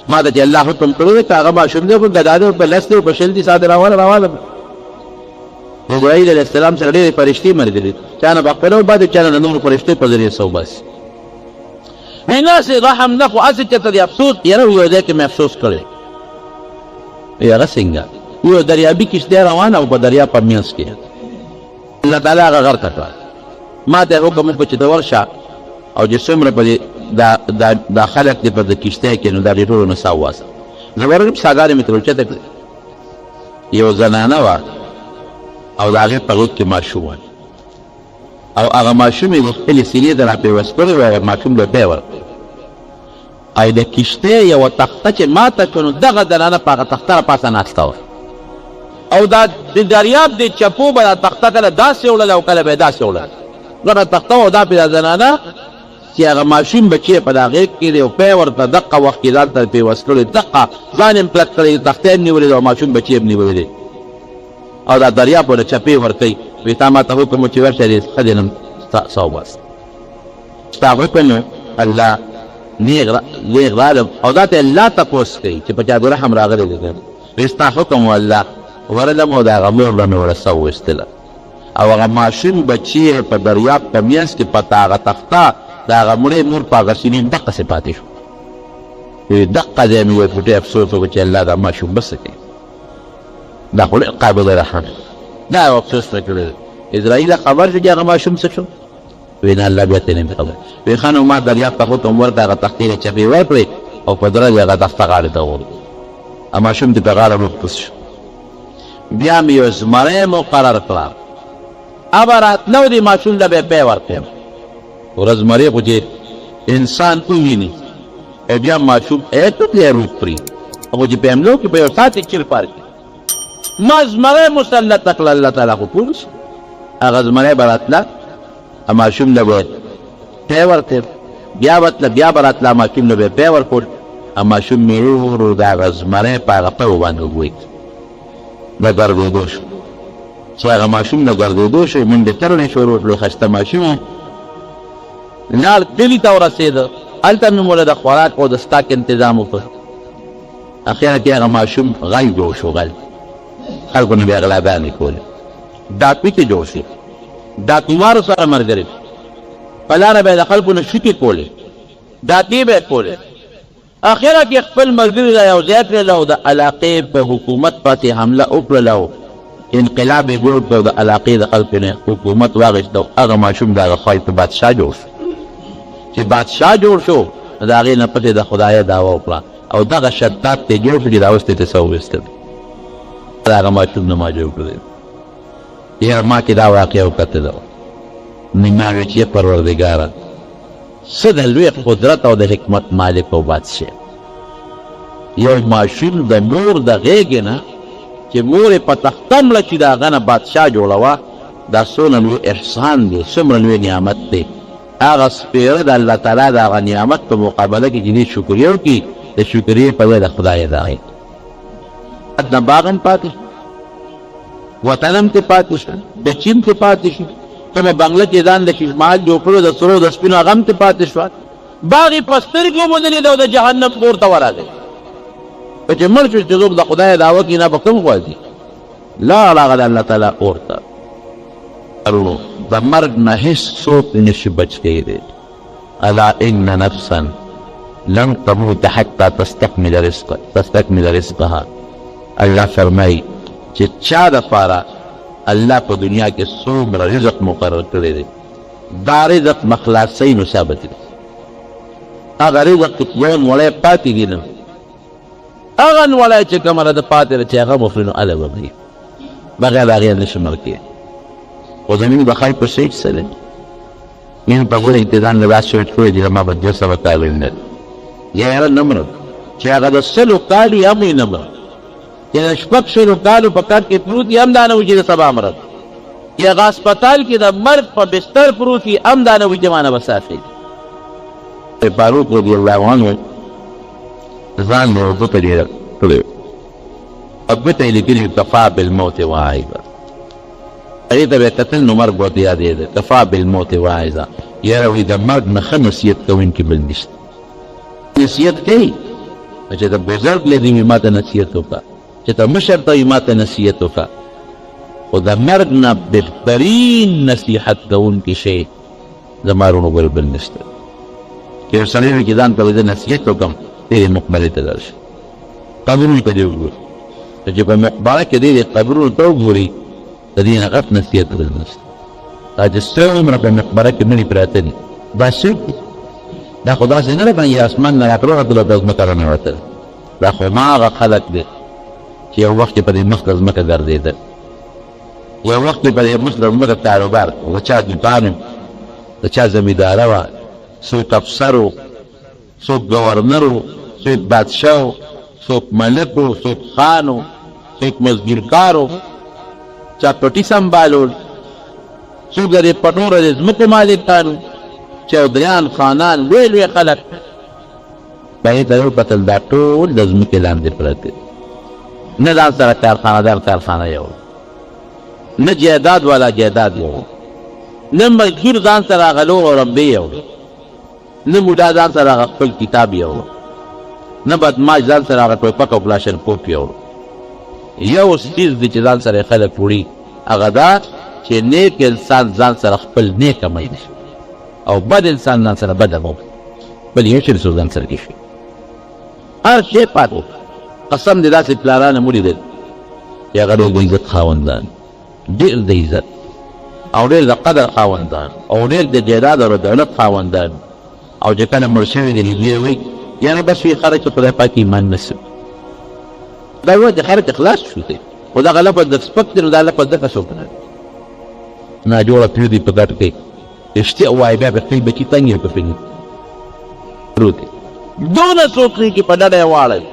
ما ته چې الله حکم کړی دی که هغه ماشوم دی خو ګدا دی په لس دی په شل دي ساده روانه ابراهیم علیه السلام سره ډېرې فرشتې ملګري چا نه بقره وباسي چا نه نورو فرشتې په ذریعې څه وباسي هغسې رحم نه خو هسې چېرته د افسوس یاره یو ځای کې مې افسوس کړی وایي هغه څنګه یو دریابي کښتۍ روانه او په دریاب په منځ کې الله تعالی هغه غرقه کړه ما ته یې حکم وکړو چې ته ورشه او چې څومره په دې دا خلک دې په د کښتۍ کې نو دا دې ټولو نه سا وواسه زه ورغلم څاګانې مې ترې اوچته کړې یو زنانه وه او د هغې په غوږ کې ماشوم وه او هغه ماشوم یې خپلې سینې ته راپیوست کړی و ماشوم له بیا ورکړی او د کښتۍ یوه تخته چې ماته کړه نو دغه زنانه په هغه تخته راپاسه ناسته وه او دا د دریاب د چپو به دا تخته کله داسې وړله او کله به یې داسې وړله ګڼه تخته وه دا پې دا زنانه چې هغه ماشوم به چې په دا غېږ کې دی او پی ورته دقه وخت کې ځان ته پیوست کړی دقه ځان یې کلک کړی تختې هم نیولې ده او ماشوم بچی هم نیولی دی او دا دریاب ورته چپې ورکوي وایي تا ما ته حکم چې ورشه دې ښځې نن څه وباسه ستا حکم الله نیغ رالم او دا ته الله تپوس کوي چې په چا د رحم راغلی دی وایي ستا حکم و الله ورلم او د هغه مور به مې ورسه وویستله او هغه ماشوم بچی یې په دریاب په منځ کې په هغه تخته د هغه مړې مور په هغه سینې دقسې پاتې شو وایي دقه ځای مې وایي په ډېر افسوس وکړو چې الله دا ماشوم به څه کوي دا خو قابل رحم دا یو افسوس ته کړی دی اسرائیل خبر شو چې هغه ماشوم څه شو وایي نه الله بیا ته نه خبر وایي ښه نو ما دریاب ته حکم ورکړه هغه تختې یې چپې ورکړې او په درجه هغه تخته غاړې ته وغورځېد ماشوم دې په غاړه مخکس شو بیا مې یو زمری مقرر کړه ابه راتلو دې ماشوم له به پی ورکړم ورځ زمری خو چې انسان وویني بیا ماشوم ټوکلی روپري هغه چې په حملو کې په یو ساعت کې چیر پار کړي ما زمری مسلط کړه الله تعالی خو پوه شي هغه زمری به راتله ماشوم له به پی ورکړ بیا ورتله بیا به راتله ماشوم له به پی ورکړ ماشوم مې ورو د هغه زمری په هغه پیو باندې وګوید د ګرځېدو شو چې هغه ماشوم نه ګرځېدو شو منډې ترړې شروع کړو ښایسته ماشوم لاړ کلي ته ورسېده هلته مې موله د خوراک او د ستاک انتظام وکړ اخیره کې هغه ماشوم غل جوړ شو غل خلکو نه بیا غلاګانې کولې ډاکوي کې جوړ شو ډاکومارو سره ملګري په لاره به یې د خلکو نه شوکې کولې ډاکې به یې کولې اخیره کې خپل ملګري را یو ځای کړل او د علاقې په حکومت پسې حمله وکړله او انقلاب یې جوړ کړ د علاقې د خلکو نه حکومت واخیست او هغه ماشوم د هغه خوی ته بادشاه جوړ شو چې بادشاه جوړ شو د هغې نه پسې د خدایه دعوه وکړه او دغه شتات ته جوړ شو چې راوستې ته څه وویستل د هغه ماشوم نه ما جوړ کړی یاره ما کې دا واقعه وکتله نو ما ویل چې پروردګاره څه د لوی قدرت او د حکمت مالک او بادشاه یو ماشوم د مور د غېږې نه چې مور یې په تخته مړه چې د هغه نه بادشاه جوړوه دا څومره لوی احسان دی څومره لوی نعمت دی هغه سپېره د الله تعالی د هغه نعمت په مقابله کې چې دې شکریه وکړي د شکریې په ځای د خدای د هغې نه باغ هم پاتې شو وطن هم ترې پاتې شو بچي هم ترې پاتې شو کومه بنګله چې ځان د شیشمحل جوړ کړو د سرو د سپینو هغه هم ترې پاتې شوه باغ یې په سترګو وموندلې او د جهنم اور ته ورغی که چې مړ شو چې څوک د خدای دعوه کړي نه به کوم غواځي لاړ هغه د الله تعالی اور ته ورونو د مرګ نه هېڅ څوک نشي بچ کېدی الا ان نفسا لن تموت حتى تستكمل رزقها الله فرمایي چې چا دپاره الله په دنیا کې څومره رزق مقرر کړی دی دا رزق مخلاصۍ نو ثابت دی هغه رزق چې یو نوړی پاتې دي نه هغه نوړی چې کومه ده پاتې ده چې هغه مخلي نو هله به وي بغیر د هغې نه شي مړ کېدی خو زمین به خیر په شی څه دی مین په ګوره انتظام لباس شوی کړی دی ما به 200 کاله نه یا یاره نه مړه چې هغه د 100 کالي هم یې نه مړه چې د 600 کالو په کټ کې پروت وي هم دا نه وي چې د سبا مړه یا هغه هسپتال کې د مرګ په بستر پروت وي هم دا نه وي چې ما نه به صافي فاروق رضي الله عنه ځان له اوبو ته ډېره کړی او ګوته یې لیکلي کفا بالموت واعظا هغې ته به یې کتل نو مرګ ورته یادېده کفا بالموت واعظا یاره وایي د مرګ نه ښه نصیحت کوونکي بل نشته نصیحت کوي چې ته بزرګ لري وي ما ته نصیحت وکړه چې ته مشر ته وي ما ته نصیحت وکړه خو د مرګ نه بهترین نصیحت کوونکی شی زما وروڼو بل نشته چې یو سړی وي چې ځان ته زه نصیحت وکړم تېرې مقبرې ته لاړ شي قبرونو ته دې وګوري چې په مقبره کې دې قبرونو ته وګوري د دې نه غټ نصیحت بل نشته دا چې څومره په مقبره کې مړي پراته دي دا څوک دي دا خو داسې نه ده باندې اسمان نه راکړوتل او د ځمکه راننوتل دا خو هماغه خلک دی چې یو وخت یې په دې مخ د ځمکه ګرځېدل یو وخت یې په دې مخ د ځمکه کاروبار د چا دوکان د چا زمینداره وه څوک افسر و څوک ګورنر و څوک بادشاه و څوک ملک و څوک خان و څوک مزدورکار و چا پټي سنبالول څوک د دې پټوره د ځمکې مالکان و چودریان خانان لوی لوی خلک به یې ته وکتل دا ټول د ځمکې لاندې پراته نه ځان سره کارخانهدار کارخانه یو نه جایداد والا جایداد یو نه مزدور ځان سره هغه لور او رمبې یو نه موډا ځان سره هغه خپل کتاب یو نه بدماش ځان سره هغه ټوپک او کلاشینکوف یو یو څیز دی چې ځان سره خلک وړي هغه دا چې نیک انسان ځان سره خپل نیک عمل او بد انسان ځان سره بد عمل بل یو شی ځان سره کېږي هر شی پاتې قسم دې داسې پلارانه مړي دي چې هغه ډېر د عزت خاوندان ډېر د عزت او ډېر د قدر خاوندان او ډېر د جایداد او دولت خاوندان او چې کله مړ شوي دي دوی وایي یاره بس وي خلک چې خدای پاک ایمان نصیب دا وایي د خیرت اخلاص شو دی خو دغه لفظ د سپک دی نو دا لفظ دغه څوک نه ناجوړه پرېږدي په ګټ کې اشتیا وایي بیا به خپل بچي تنګ یې په فکر پروت دی دونه څوک دی چې په ډډه یې واړوي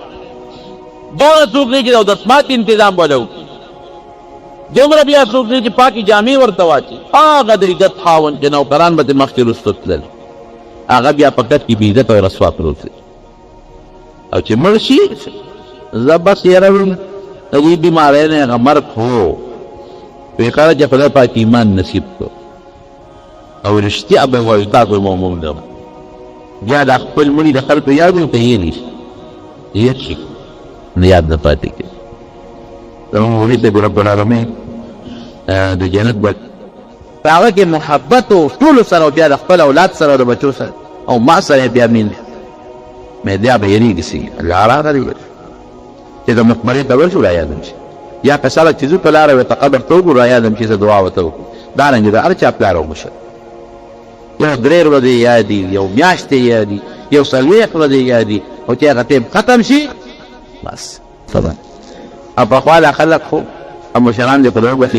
دونه څوک دی چې د اودسمات انتظام به له وکړي دومره بیا څوک دی چې پاکې جامې ورته واچي هغه د عزت خاوند چې نوکران به ترې مخکې رسته تلل هغه بیا په ګټ کې بې عزته او رسوا پروت دی او چې مړ شي زه بس یاره وم د دې بیمارۍ نه هغه مرګ هو بېخاره چې خدای پاک ایمان نصیب کړو او رښتیا به وایو تاسو مؤمن ده بیا د خپل مړي د خلکو یاد ورته هېرې شي هېر شي نو یاد نه پاتې کېږي زموږ مولوي صاحب رب العالمین د جنت په هغه کې محبت و ټولو سره او بیا د خپل اولاد سره او د بچو سره او ما سره بیا مین مې بیا به یېرېږي سي الله راغلی چې د مقبرې ته ورشو را یادم شي یا که سړک چې زه په لاره ورته قبر ته وګورو را یادم چې زه دعا ورته وکړو دارنګې د هر چا پلار او مشر یو 3 ورځې یادي یو میاشتې یادي یو 40 ورځې یادي او چې هغه ټیم ختم شي بس صبر او پخوا دا خلک خو مشران دې په دغه وخت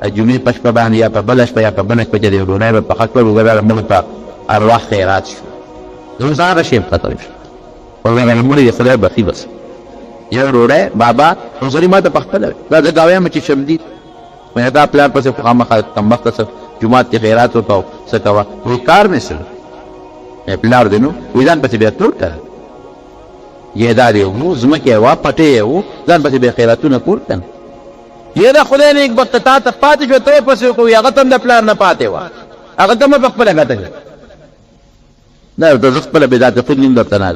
جمعې په شپه باندې یا په بله شپه یا په بله شپه چې د یو ډوډۍ به پخه کړل وګوره موږ په ارواح خیرات شو زموږ هغه شی ختم شو وګوره مړي د خدای بخي بس یو ډوډۍ بابا نظري ما ته پخپله دا زه دا وایم چې شمدي مې دا پلار پسې خامخا کمبخته څه جومات کې خیرات وکړو څه کوه وایي کار مې سره پلار دی نو وایي ځان پسې بیا تور کړه یې دا دی و ځمکې یې وه پټې یې و ځان پسې بیا خیراتونه کول که نه یې د خدای نیک بخته تا ته پاتې شوه ته یې پسې وکړو هغه ته هم د پلار نه پاتې وه هغه ته مه په خپله ګټه کړه دا ورته زه خپله بېداته خود نیم درته نه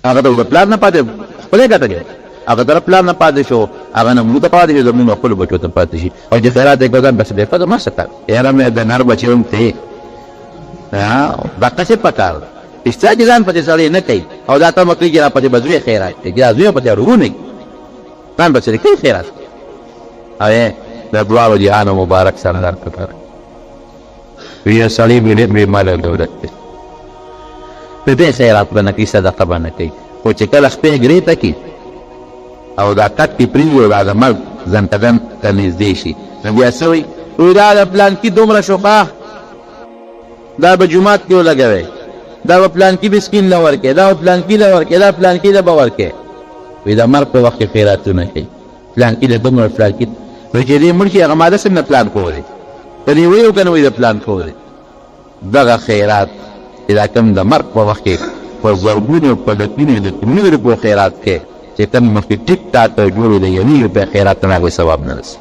هغه ته د پلار نه پاتې خپله یې ګټه کړه هغه ته پلار نه پاتې شو هغه نه موږ ته پاتې شو زموږ خپلو بچو ته پاتې شي او چې خیرات یې کړو ځان پسې بیا ښه ده ما څه کار یاره مې د نر بچی هم ته دقسې پکار ده رښتیا چې ځان پسې سړی نه کوي او دا تمه کوي چې را پسې به زوی خیرات کوي دا زوی پسې اړوونه کوي ځان پسې کوي خیرات او د دواړو جهانو مبارک سردار پکار وی سړی بې ماله دولت دی په دې خیرات به نه کوي صدقه به نه کوي خو چې کله خپې ګرې ته کي او دا کټ کې پرېږدي دا د مرګ زنتدن ته نږدې شي نو بیا څه وایي وایي دا د پلانکي دومره شوخه دا به جومات کې ولګوئ دا به پلانکي مسکین له ورکړې دا به پلانکي له ورکړې دا پلانکي له به ورکړې وایي د مرګ په وخت کې خیراتونه کوي پلانکي له دومره پلانکي وایي چې دې مړ شي هغه ماده څنګه پلان کولی که دې وایي که نه وایي د پلان کولی دغه خیرات چې دا کوم د مرګ په وخت کې په زرګونو په لکونو د ترونو روپیو خیرات کې چې تم مخکې ټیک ټاک جوړ د یوې روپۍ خیرات نه هغوی ثواب نه رسي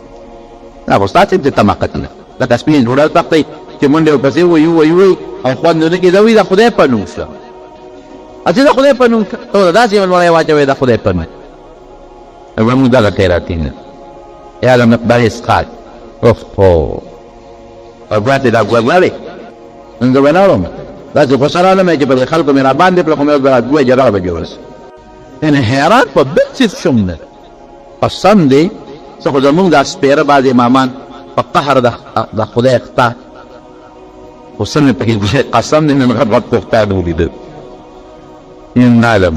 دا خو ستا صرف د طماقت نه لکه سپین ډوډۍ پختی چې منډې ورپسې وایي او خوند ونه کېده وایي د خدای په نوم شوه چې د خدای په نوم ته داسې ولوړی واچوې د خدای په نوم زموږ دغه خیراتي یا د مقدار اسقاط اوفو او ګواتې دا ګوګوالې نن زه به نه وړم داسې خوشحاله عالم چې په خلکو مې را باندې کړه خو مې اوس به دوه جرړه به جوړه یعنې حیران په بل څیز شم نه قسم دی څه خو زمونږ دا سپېره بعض امامان په قهر د خدای اخطا خو څه مې پکې قسم دی نن غټ غټ پښتانه ولیدل نه علم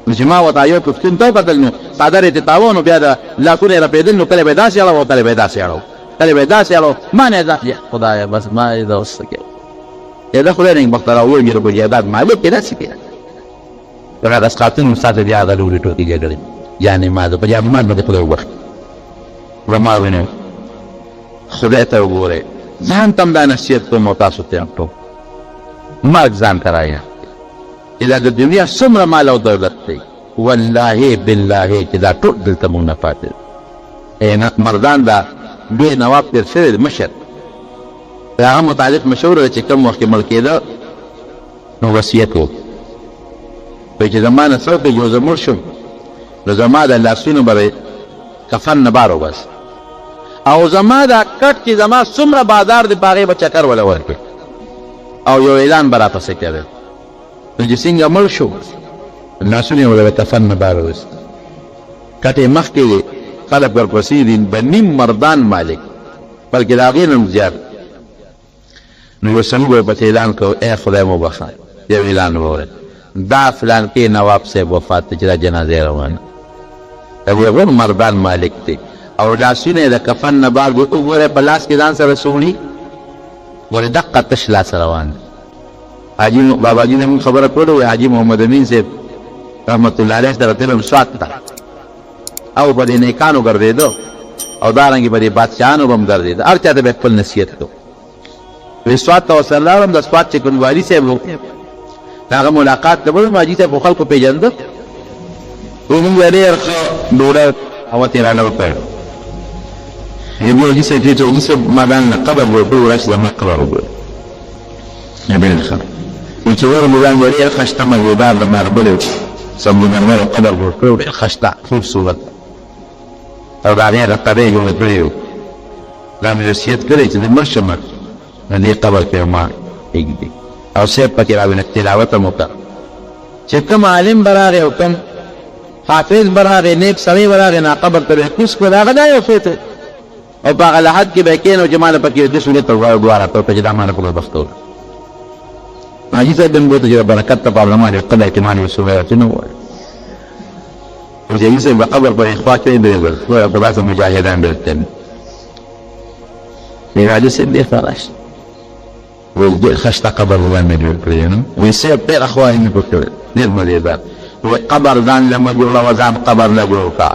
نو چې ما ورته یو پښتون ته وکتل نو څادر یې تاوه نو بیا د لاسونه یې رپېدل نو کله به یې داسې اړوه او کله به یې داسې اړوه کله به یې داسې اړوه ما نه یې خدایه بس ما یې دا اوس څه کوي یا د خدای نیک بخته راوړي د جایداد مالک یې داسې کوي هغه د اسقاطونو استاد بیا هغه لورې ټوکې جګړې یعنې ما د په جامات باندې خدای وبخښي وما وینم خدای ته وګورئ ځان ته هم دا نصیحت کوم او تاسو ته هم ټول مرګ ځان ته رایه چې دا د دنیا څومره مال او دولت دی والله بالله چې دا ټول دلته مونږ نه پاتې دی مردان دا لوی نواب تېر شوی دی مشر د هغه متعلق مشهوره ده چې کوم وخت کې مړ کېده نو وصیت وکړ وایي چې زما نه څوک یو زه مړ شم نو زما د لاسونو به کفن نه بار وباسي او زما دا کټ چې زما څومره بازار دی په هغې به چکر وله ورکړي او یو اعلان به راپسې کېدی نو چې څنګه مړ شو لاسونه یې وله کفن نه بار وویست کټ یې مخکې دی خلک ورپسې دي به نیم مردان مالک بلکې د هغې نه هم زیات نو یو سړي به یې پسې اعلان کوو ای خدای مو بخښه یو اعلان به وویل دا فلانکي نواب صاحب وفات دی چې دا جنازه یې روانه هغه مردان مالک دی او لاسونه د کفن نه بعد وګوره په لاس کې ځان سره سونی ولې دقه تش لاس روان حاجی بابا جی نے خبره کړو حاجی محمد امین صاحب رحمت الله علیه سره تلم سوات ته او په دې نیکانو ګرځېدو او دارنګې په دې بادشاهانو به هم ګرځېده هر چا ته به خپل نصیحت کړو وی سوات ته ورسره لاړم د سوات چې کوم والي صاحب و د هغه ملاقات کولو حاجي صاحب خو خلکو پېژنده ومونږ ډېر ښه ډوډۍ هغه ترې رانه وکړ یبو حاجي صاحب چې اوس ما باندې قبر ورکړو راشي زما قبر وګورئ ډېر ښه وی چې ورم باندې ډېر ښه شته مګودار د ماربل سمبونرمر قبر ورکړو ډېر ښه شته خوب صورت او دا ډېر رقبې جوړ کړی و دا مې وصیت کړی چې د مړ شم دې قبر کې ما ایږدي او صاحب پکې راوینه تلاوت هم وکړه چې کوم عالم براغی او کوم حافظ براغی نیک سړی براغی نا قبر ته به کوز کړه هغه دا یو څه او په هغه لحد کې به کېنو چې ماله پکې د سورت وایو دواره ته چې دا ماله په بختو حاجي صاحب هم بوته چې برکت ته په علماء دې قضا اعتماد وسوي چې نو وایي او چې یې په قبر په اخوا کې دې وایي په بعض مجاهدان درته نه حاجي صاحب دې فراش ودې خشته قبر باندې جوړ کړی نو وې سه په اخوا یې په کړ ډېر مليدار و قبر ځان لمه جوړ او ځان قبر نه جوړ کا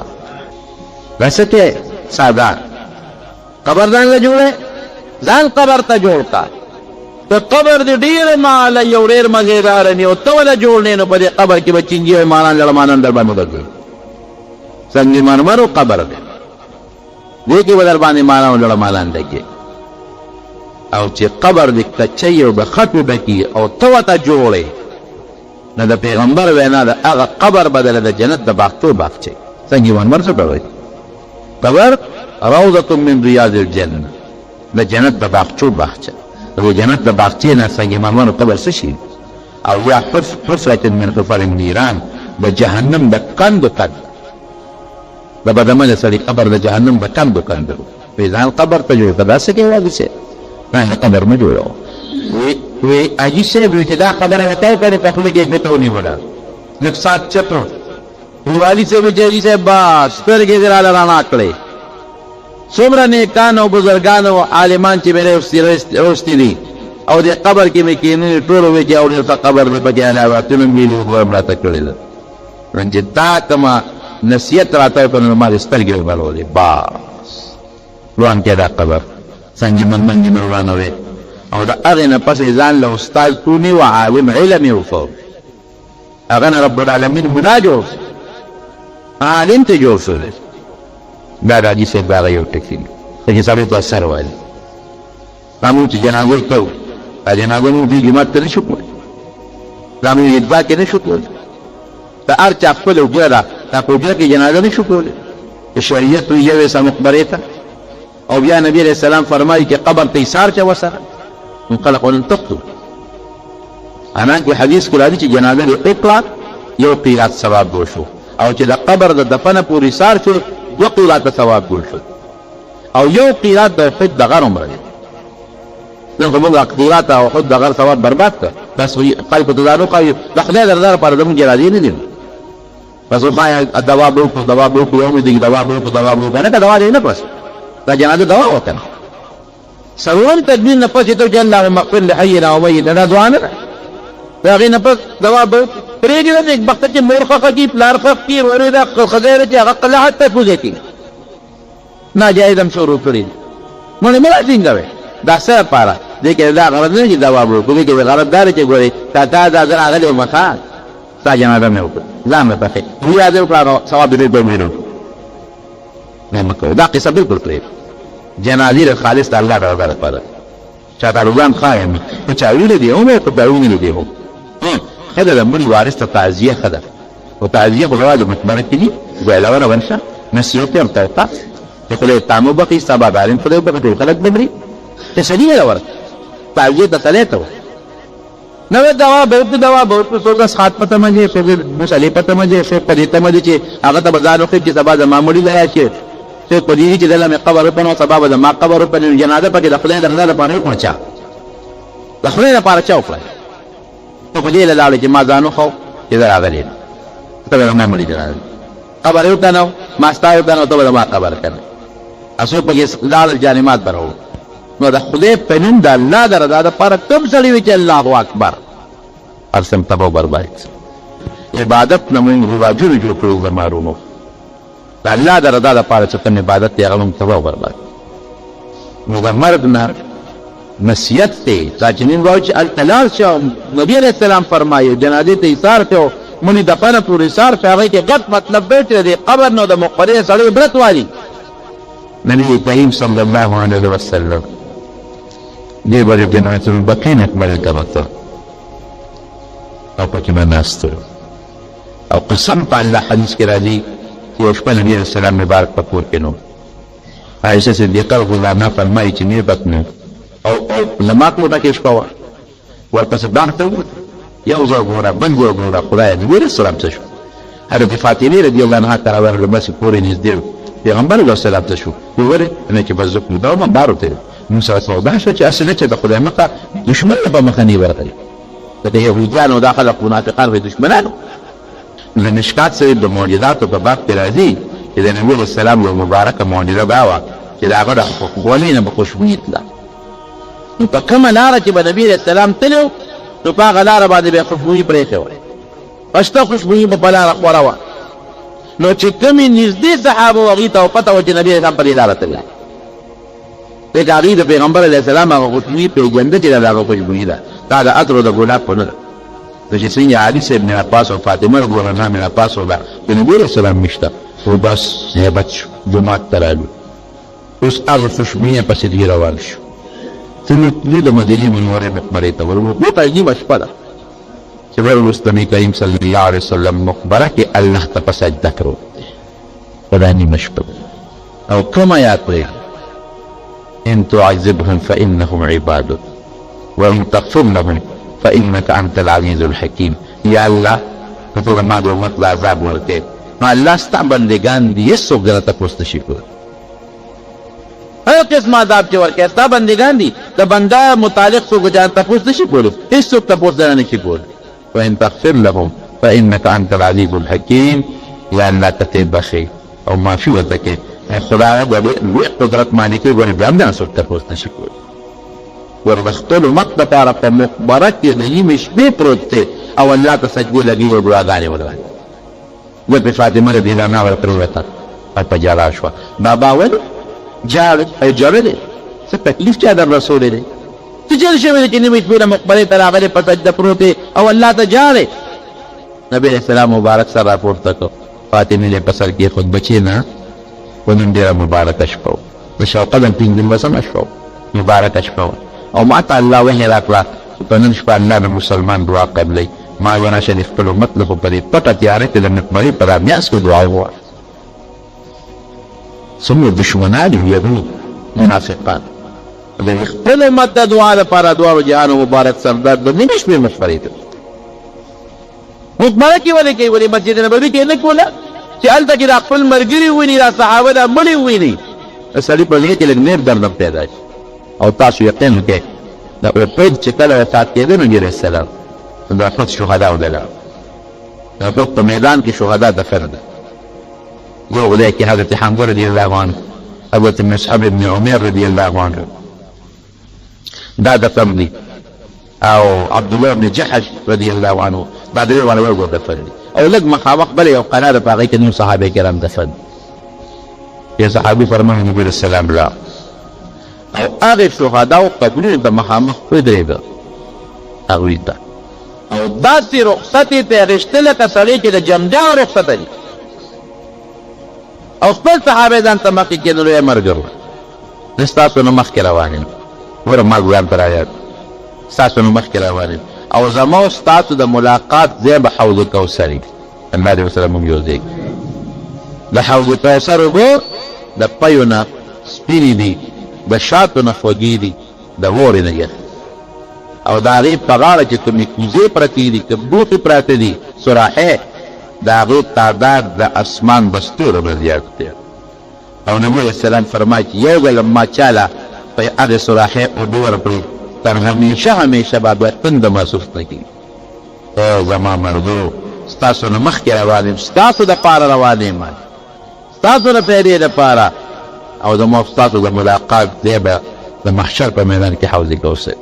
وسته ساده قبر ځان له جوړه ځان قبر ته جوړ کا ته قبر دې ډېر مال یو ډېر مزیدار نه او ته ولا جوړ نه په دې قبر کې بچنګي مالان لړمانان در باندې ودرګ څنګه مرمرو قبر دې کې ودر باندې مالان لړمانان دګي او چې قبر دې کچي او بخطو بکی او تو ته جوړې نه د پیغمبر وینا د هغه قبر بدل د جنت د باغچو باغچې څنګه ونمر څه کوي قبر روضه من رياض الجنه د جنت د باغچو باغچه د جنت د باغچې نه څنګه منور قبر څه شي او یا حفره من حفر النيران د جهنم د کند قد د بدمنه سړي قبر د جهنم د کند قد په ځان قبر ته جوړ کړه څه کوي واګسه نه قبر ما جوړو وی حاجي صاحب چې دا خبره وته کړې په خپل کې په تونی وړه نقصان چپو والي صاحب چې حاجي صاحب باس پرګې دراله رانا کړې څومره نیکانو بزرګانو عالمان چې مې اوستي دي او د قبر کې مې کېنې ټول وی چې او د قبر مې پکې علاوه تل مې له امراته کړل رنج دا کما نصیحت راته په ما سترګې ورولې باس روان کې دا قبر څنګه من روانه وي او دا هغه نه پس ځان له استاد تونی او عالم علم یو فوق هغه رب العالمین مناجو عالم ته جوړ شو دا راځي چې دا یو ټکی چې سبب په سر وایي قامو چې جنازه کو جنازه نو دې جماعت ته نشو کوي قامو یې اتباع کې نشو کوي دا ارچ خپل وګړه دا په دې کې جنازه نشو کوي شریعت یې وسه مقبره ته او بیا نبی علیہ السلام فرمایي چې قبر ته ایثار چا وسره انقلق ولن تقتل انا کو حدیث کولای چې جنازه یې اطلاق یو قیرات ثواب وشو او چې د قبر د دفن پورې ایثار شو دو قیرات ثواب وشو او یو قیرات د حد د غر عمره نو کومه قیرات او حد د غر ثواب برباد کړ بس خلق تدارو کوي د خدای دربار پر دمو جرادي نه دي بس ما دوا بو یوم دي دوا بو کنه دوا نه پس دا جنازه دوا وکړه سرون تدبیر نه پس ته جل الله مغفر لحينا وميتنا دعا نه دا غي نه پس دوا به پرېږي د یک وخت چې مورخه کوي پلار فقیر وردا خزیره چې هغه قلعت ته پوزېتی ناجایز هم شروع کړی نو نه ملا څنګه دا څه پاره دې کې دا غرض نه چې دوا ورو کوي کې غرض دار چې ګوري تا دا هغه مخه تا جنازه مې وکړه لا مې پخې بیا دې کړه ثواب دې به مې نه مکو دا قصه بالکل پرې جنازه خالص الله دربار پر چاته روان خایم په چا ویل دی او مې په باوینه دی هو هذا لمن وارث تعزيه خدا وتعزيه بالرواج متمرك دي ولا وانا ونشا نسيوت يرتاح يقول تعمو بقي سبب علم فلو بقي خلق بمري تسديه لور تعزيه ثلاثه نو دوا به په څو خاط پته مې په مسالې پته مې په پدې مې چې هغه ته بازار وخت چې سبا د معمولی ځای چې څه په دې چې دلته قبر په نو سبب د ما قبر په جنازه پکې د خپل درنه لپاره پہنچا د خپل لپاره چا وکړه په دې لاله چې ما ځانو خو چې دا راغلی ته نه مړی درا قبر یو تنو ما ستا یو تنو ته به ما قبر کنه اسو پکې لال جانمات برو نو د خدای په نوم د الله د رضا دپاره کوم سړي وي چې الله اکبر هر سم تبه و برباد عبادت نه موږ رواجونه جوړ کړو زمارونو د الله د رضا دپاره چې کوم عبادت دی هغه موږ تبه و برباد نو د مرګ نه نصیحت دی دا چې نن وایو چې هلته لاړ شو نبي علیه السلام فرمایي جنازې ته ایثار کړو منې دفنه پورې ایثار په هغې کې غټ مطلب دی چې د قبر نه د مقبرې سړی عبرت والي نبي کریم صلی الله علیه وسلم دې باندې جنازة البقیع نکمل کړه او پکې به ناست او قسم په الله حدیث کې راځي چې یو شپه نبي علیه السلام مبارک په کور کې نو عایشه صدیقه رضی الله عنها فرمایي چې مې بطنه او لمات مو پکې شپه وه ورپسې بانک ته ووت یو ځل ګوره بل ګوره خدایه د نبي السلام څه شو حضرت فاطمې رضی الله عنها ته راورغله بس کور یې نږدې و پیغمبر علیه السلام ته شو وویل نه چې بس زه دا وم بارو ته موسی علیه السلام دا شو چې اصل نه چې د خدای مخه دشمن ته به مخه نه ورغلی د یهودیانو دا خلق منافقان وي دشمنانو د مشکات سره د معجزاتو په باب کې راځي چې د نبي علیه السلام یو مبارکه معجزه دا وه چې د هغه د خوږوالي نه به خوشبويي تله نو په کومه لاره چې به نبي علیه السلام تلو نو په هغه لاره باندې به یې خوشبويي پرېښې وه شته خوشبويي به په لاره خوره وه نو چې کومې نږدې صحابه وو هغوی ته پته وه چې نبي علیه السلام په دې لاره تللی ځکه هغوی د پیغمبر علیه السلام هغه خوشبويي پېژنده چې د هغه خوشبويي ده دا د عطر او د ګلاب په نه ده د چې څنګه علي صاحب ابن عباس او فاطمه رضی الله عنها ابن عباس او د نبي علیه السلام مشته و بس هیبت شو جومات ته رالو اوس هغه خوشبويي پسې دوی روان شو تلو د مدینې منورې مقبرې ته ورغلو په عجیبه شپه ده چې ورسته نبي کریم صلی الله علیه وسلم مقبره کې الله ته په سجده کړو په دا نیمه شپه او کوم آیات پرېږدي ان تعذبهم فانهم عبادك وان تغفر لهم فانك انت العزيز الحكيم یا الله ته ټول ما د امت له عذاب ورکړې نو الله ستا بندګان دي هېڅوک دله تپوس نشي کولی هر قسم عذاب چې ورکړې ستا بندګان دي د بنده متعلق څوک جان تپوس نشي کولی هېڅوک تپوس دله نشي کولی وان تغفر لهم فانك انت العزيز الحكيم یا الله ته ته بخې او معافي ورته کړې خدای د لوی قدرت مالک وي ګورې بیا هم دغه څوک تپوس نشي کولی ورغښتلو مخ دپاره په مقبره کې د نیمې شپې پروت دی او الله ته سجدو لګي و دعاګانې ولوهلې ورپسې فاطمه رضی الله عنها ورته وویل په ژړا شوه بابا ویل ژړلې څه تکلیف چا در رسولی دی څه چل شوی دی چې نیمې شپې له مقبرې ته راغلې په سجده پروت دی او الله ته ژاړې نبي علیه السلام مبارک سر راپورته کړ فاطمې یې په سر کېښود بچې نه و نن ډېره مبارکه شپه وه د شوقدم پنځلسمه شپه وه مبارکه شپه وه او ما ته الله وحی راکړه چې په نن شپه الله د مسلمان دعا قبلوي ما ورشه د خپل امت له په دې پټه تیاره کې د مقبرې په رامیاس کې دعا ووایه څومره دشمنان یهود منافقان د خپل امت د دعا لپاره دواړو جهانو مبارک سردار د نیمې شپې مشورې ته مقبره کې ولې کوي ولې مسجد نبوي کې نه کوله چې هلته کې دا خپل ملګري وویني دا صحابه دا مړي وویني د سړي په زړه کې لږ نېر درد پیدا شي او تاسو یقین وکړئ دا احد چې کله وفات کېده نبي علیه السلام د احد شهداو دله د احد په میدان کې شهدا دفن ده ګوره خدای کې حضرت حمزه رضی الله عنه حضرت مصعب ابن عمیر رضی الله عنه دا دفن دي او عبد الله بن جحش رضی الله عنه دا درې واړه دفن دي او لږ مخامخ بل یو قلعه ده په هغې کې نور صحابه کرام دفن یو صحابي فرمایي نبي علیه السلام لا او هغې شهداو قبرونه د مخامخ ودرېږه هغوی ته او داسې رخصت یې ته اخېسته لکه سړی چې د جمجاو رخصته دي او خپل صحابه ځان ته مخکې کېدلو یې ملګرو زه ستاسو نه مخکې روان یم ګوره ما ګویان ته رایاد ستاسو نه مخکې روان یم او زما او ستاسو د ملاقات ځای به حوض کوثر وي الله دې ورسره موږ یو ځای د حوض کوثر اوبه د پیو نه سپینې دي د شاتو نه خوږې دي د وورې نه یخ او د هغې په غاړه چې کومې کوزې پرتې دي که بوټې پراته دي سراحې د هغې تعداد د اسمان به ستورو نه زیات دی او نبي علیه السلام فرمایي چې یو ځل ما چاله په هغې سراحې اوبه ورکړي تر همیشه همیشه به دوی تنده محسوس نه کړي او زما مردو ستاسو نه مخکې روان یم ستاسو دپاره روان یم ستاسو د پیرې دپاره او زما ستاسو د ملاقات دی به د محشر په میدان کې حوض کوثر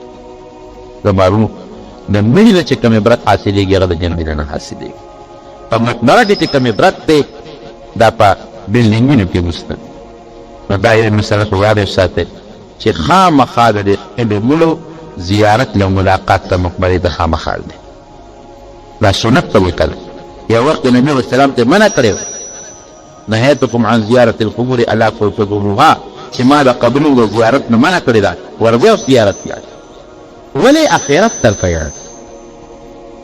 زما روح د مینې نه چې کوم عبرت حاصلېږي هغه د جنت نه حاصلېږي په مقبره کې چې کوم عبرت دی دا په بلډینګونو کې نشته نو دا یې مسله خو یاد وساتئ چې خامخا د دې علمونو زیارت له ملاقات ته مقبرې ته خامخا دی دا سنت ته وکړه یو وخت نبي علیه السلام ته منع کړی نهیتکم عن زیارت القبور الا تزوروها چې ما د قبرونو د زیارت نه منع کړې ده ورځئ او زیارت یاد ولې آخرت طرفه یاد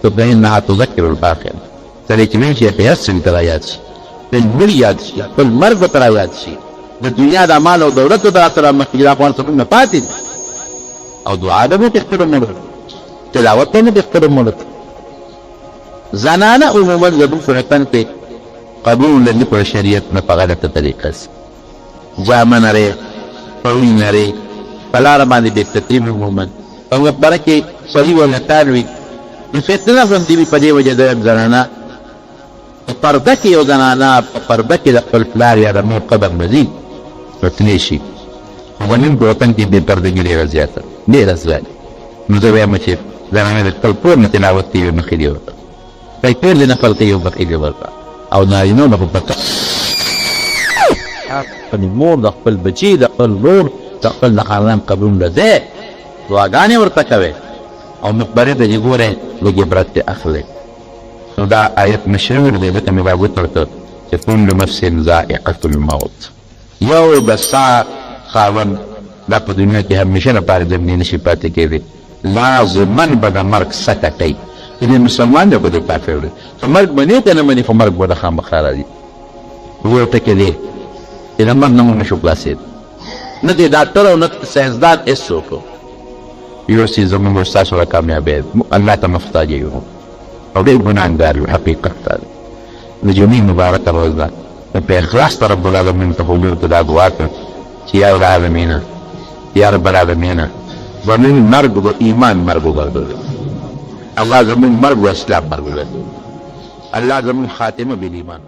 تو فإنها تذکر الآخرة سړی چې وایي چې آخرت سړي ته رایاد شي د مړي یاد شي خپل مرګ ورته رایاد شي د دنیا د مال او دولت ته سره مخکې دا افغان څه نه پاتې دي او دعا ده به تختر مولد تلاوت نه تختر مولد زنانه عموما زبون سنتن کې قبول لري په شریعت نه په غلطه طریقه سي ځامن لري پوین لري فلاره باندې د تقریب عموما او برکه صحیح ولا تاروي فتنه هم دی په دې وجه د زنانه پرده کې یو زنانه پرده کې د خپل پلار یا د مور قبر مزید فتنې شي ونیم په وطن کې د پردګي ډېره زیاته ډېره زیاته نو زه وایم چې زنانه د خپل کور نه تلاوت کوي مخې دی ورته پیپر نه نفل کوي مخې دی ورته او نارینه نه په پته خپل مور د خپل بچي د خپل لور د خپل خاندان قبرونه ده دعاګانې ورته کوي او مقبره ته چې ګورئ لږ عبرت دې اخلئ نو دا آیت مشهور دی ځکه مې باید وترته چې كل نفس ذائقة الموت یو بسا خاوند دا په دنیا کې همیشه لپاره د مینې نشي پاتې کېدی لازمن به د مرګ سکه کوي چې د مسلمان دی که د کافر دی په مرګ منې که نه منې خو مرګ به د خامخا راځي ورته کې دی چې د مرګ نه موږ نشو خلاصېد نه دی ډاکټر او نه ساینسدان هېڅوک یو سي زموږ او ستاسو را کامیابی الله ته محتاج یو او ډېر ګناهګار یو حقیقت دا دی د جمعې مبارکه ورځ ده په اخلاص ته رب العالمین ته حضور ته دا دعا کړه چې یا العالمین یا رب العالمین زموږ مرګ د ایمان مرګ وګرځوي الله زموږ مرګ و اسلام مرګ وګرځوي الله زموږ خاتمه بالایمان